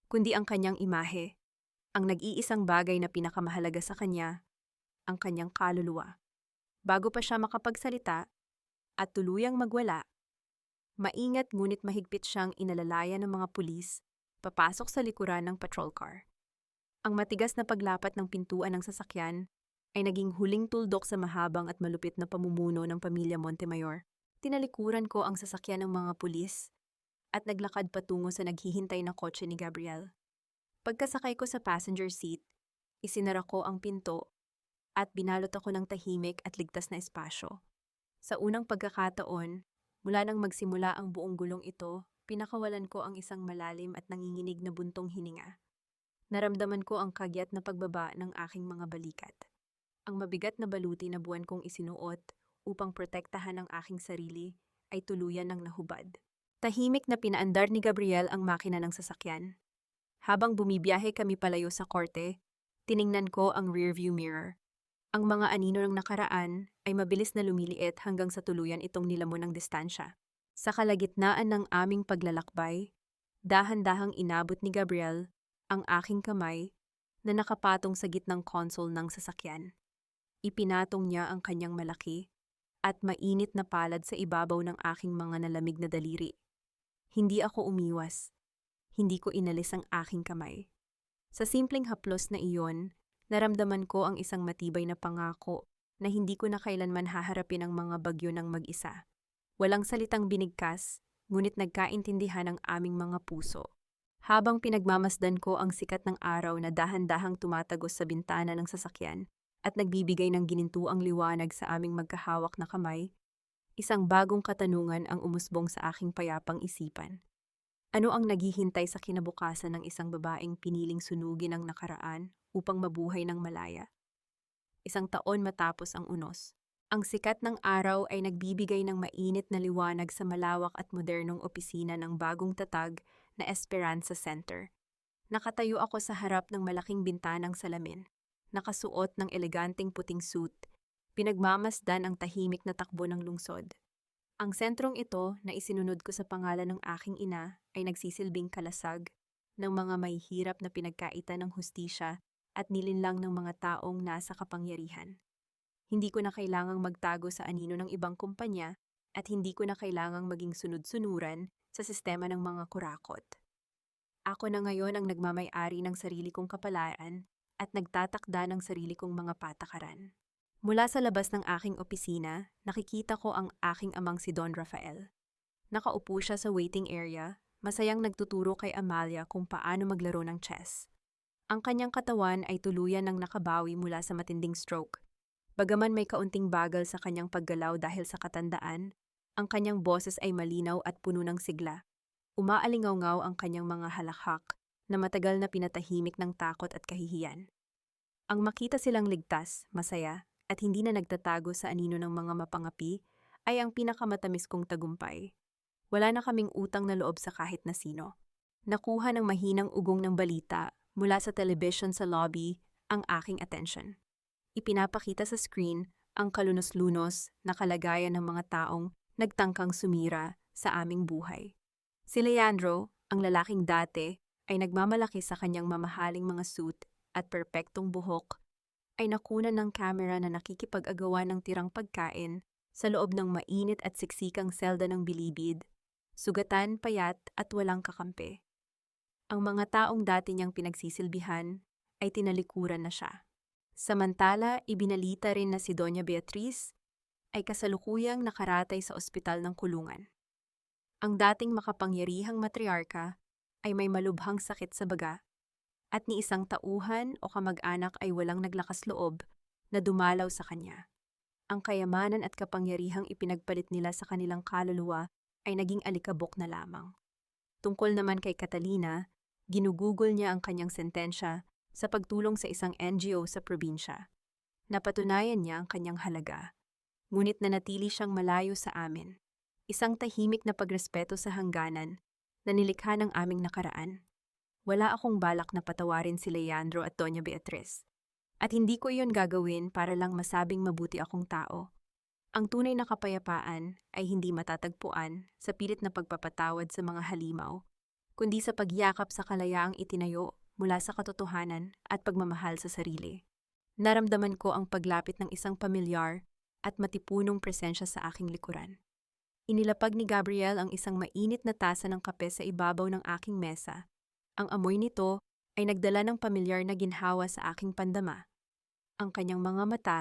kundi ang kanyang imahe, ang nag-iisang bagay na pinakamahalaga sa kanya, ang kanyang kaluluwa. Bago pa siya makapagsalita at tuluyang magwala, maingat ngunit mahigpit siyang inalalayan ng mga pulis, papasok sa likuran ng patrol car. Ang matigas na paglapat ng pintuan ng sasakyan ay naging huling tuldok sa mahabang at malupit na pamumuno ng pamilya Montemayor. Tinalikuran ko ang sasakyan ng mga pulis at naglakad patungo sa naghihintay na kotse ni Gabriel. Pagkasakay ko sa passenger seat, isinara ko ang pinto at binalot ako ng tahimik at ligtas na espasyo. Sa unang pagkakataon, mula nang magsimula ang buong gulong ito, pinakawalan ko ang isang malalim at nanginginig na buntong hininga. Naramdaman ko ang kagyat na pagbaba ng aking mga balikat. Ang mabigat na baluti na buwan kong isinuot upang protektahan ang aking sarili ay tuluyan ng nahubad. Tahimik na pinaandar ni Gabriel ang makina ng sasakyan. Habang bumibiyahe kami palayo sa korte, tiningnan ko ang rearview mirror. Ang mga anino ng nakaraan ay mabilis na lumiliit hanggang sa tuluyan itong nilamon ng distansya. Sa kalagitnaan ng aming paglalakbay, dahan-dahang inabot ni Gabriel ang aking kamay na nakapatong sa gitnang console ng sasakyan. Ipinatong niya ang kanyang malaki at mainit na palad sa ibabaw ng aking mga nalamig na daliri. Hindi ako umiwas. Hindi ko inalis ang aking kamay. Sa simpleng haplos na iyon, naramdaman ko ang isang matibay na pangako na hindi ko na kailanman haharapin ang mga bagyo ng mag-isa. Walang salitang binigkas, ngunit nagkaintindihan ang aming mga puso. Habang pinagmamasdan ko ang sikat ng araw na dahan-dahang tumatagos sa bintana ng sasakyan at nagbibigay ng ginintuang liwanag sa aming magkahawak na kamay, isang bagong katanungan ang umusbong sa aking payapang isipan. Ano ang naghihintay sa kinabukasan ng isang babaeng piniling sunugin ang nakaraan upang mabuhay ng malaya? Isang taon matapos ang unos, ang sikat ng araw ay nagbibigay ng mainit na liwanag sa malawak at modernong opisina ng bagong tatag na Esperanza Center. Nakatayo ako sa harap ng malaking bintanang salamin, nakasuot ng eleganteng puting suit, pinagmamasdan ang tahimik na takbo ng lungsod. Ang sentrong ito na isinunod ko sa pangalan ng aking ina ay nagsisilbing kalasag ng mga mahihirap na pinagkaitan ng hustisya at nilinlang ng mga taong nasa kapangyarihan. Hindi ko na kailangang magtago sa anino ng ibang kumpanya at hindi ko na kailangang maging sunod-sunuran sa sistema ng mga kurakot. Ako na ngayon ang nagmamay-ari ng sarili kong kapalaran at nagtatakda ng sarili kong mga patakaran. Mula sa labas ng aking opisina, nakikita ko ang aking amang si Don Rafael. Nakaupo siya sa waiting area, masayang nagtuturo kay Amalia kung paano maglaro ng chess. Ang kanyang katawan ay tuluyan ng nakabawi mula sa matinding stroke. Bagaman may kaunting bagal sa kanyang paggalaw dahil sa katandaan, ang kanyang boses ay malinaw at puno ng sigla. Umaalingaw-ngaw ang kanyang mga halakhak na matagal na pinatahimik ng takot at kahihiyan. Ang makita silang ligtas, masaya, at hindi na nagtatago sa anino ng mga mapangapi ay ang pinakamatamis kong tagumpay. Wala na kaming utang na loob sa kahit na sino. Nakuha ng mahinang ugong ng balita mula sa television sa lobby ang aking atensyon. Ipinapakita sa screen ang kalunos-lunos na kalagayan ng mga taong nagtangkang sumira sa aming buhay. Si Leandro, ang lalaking dati, ay nagmamalaki sa kanyang mamahaling mga suit at perpektong buhok, ay nakunan ng kamera na nakikipag-agawa ng tirang pagkain sa loob ng mainit at siksikang selda ng bilibid, sugatan, payat at walang kakampi. Ang mga taong dati niyang pinagsisilbihan ay tinalikuran na siya. Samantala, ibinalita rin na si Doña Beatriz ay kasalukuyang nakaratay sa ospital ng kulungan. Ang dating makapangyarihang matriarka ay may malubhang sakit sa baga at ni isang tauhan o kamag-anak ay walang naglakas loob na dumalaw sa kanya. Ang kayamanan at kapangyarihang ipinagpalit nila sa kanilang kaluluwa ay naging alikabok na lamang. Tungkol naman kay Catalina, ginugugol niya ang kanyang sentensya sa pagtulong sa isang NGO sa probinsya. Napatunayan niya ang kanyang halaga, ngunit nanatili siyang malayo sa amin. Isang tahimik na pagrespeto sa hangganan na nilikha ng aming nakaraan. Wala akong balak na patawarin si Leandro at Doña Beatriz. At hindi ko iyon gagawin para lang masabing mabuti akong tao. Ang tunay na kapayapaan ay hindi matatagpuan sa pilit na pagpapatawad sa mga halimaw, kundi sa pagyakap sa kalayaang itinayo mula sa katotohanan at pagmamahal sa sarili. Naramdaman ko ang paglapit ng isang pamilyar at matipunong presensya sa aking likuran. Inilapag ni Gabriel ang isang mainit na tasa ng kape sa ibabaw ng aking mesa. Ang amoy nito ay nagdala ng pamilyar na ginhawa sa aking pandama. Ang kanyang mga mata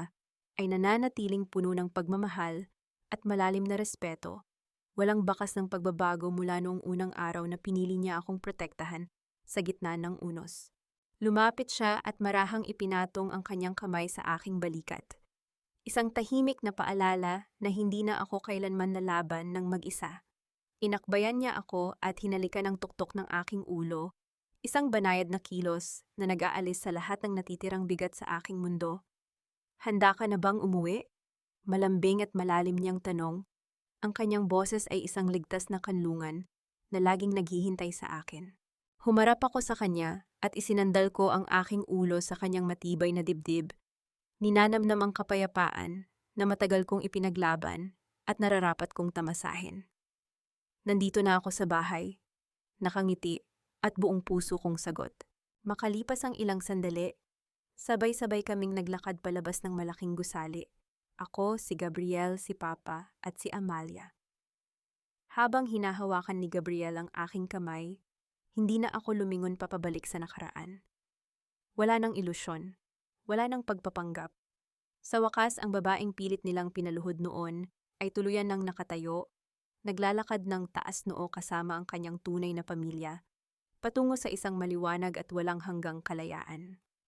ay nananatiling puno ng pagmamahal at malalim na respeto. Walang bakas ng pagbabago mula noong unang araw na pinili niya akong protektahan sa gitna ng unos. Lumapit siya at marahang ipinatong ang kanyang kamay sa aking balikat. Isang tahimik na paalala na hindi na ako kailanman lalaban ng mag-isa. Inakbayan niya ako at hinalikan ang tuktok ng aking ulo, isang banayad na kilos na nag-aalis sa lahat ng natitirang bigat sa aking mundo. Handa ka na bang umuwi? Malambing at malalim niyang tanong. Ang kanyang boses ay isang ligtas na kanlungan na laging naghihintay sa akin. Humarap ako sa kanya at isinandal ko ang aking ulo sa kanyang matibay na dibdib. Ninanamnam ang kapayapaan na matagal kong ipinaglaban at nararapat kong tamasahin. Nandito na ako sa bahay, nakangiti at buong puso kong sagot. Makalipas ang ilang sandali, sabay-sabay kaming naglakad palabas ng malaking gusali. Ako, si Gabriel, si Papa at si Amalia. Habang hinahawakan ni Gabriel ang aking kamay, hindi na ako lumingon papabalik sa nakaraan. Wala nang ilusyon, wala nang pagpapanggap. Sa wakas, ang babaeng pilit nilang pinaluhod noon ay tuluyan ng nakatayo, naglalakad ng taas noo kasama ang kanyang tunay na pamilya, patungo sa isang maliwanag at walang hanggang kalayaan.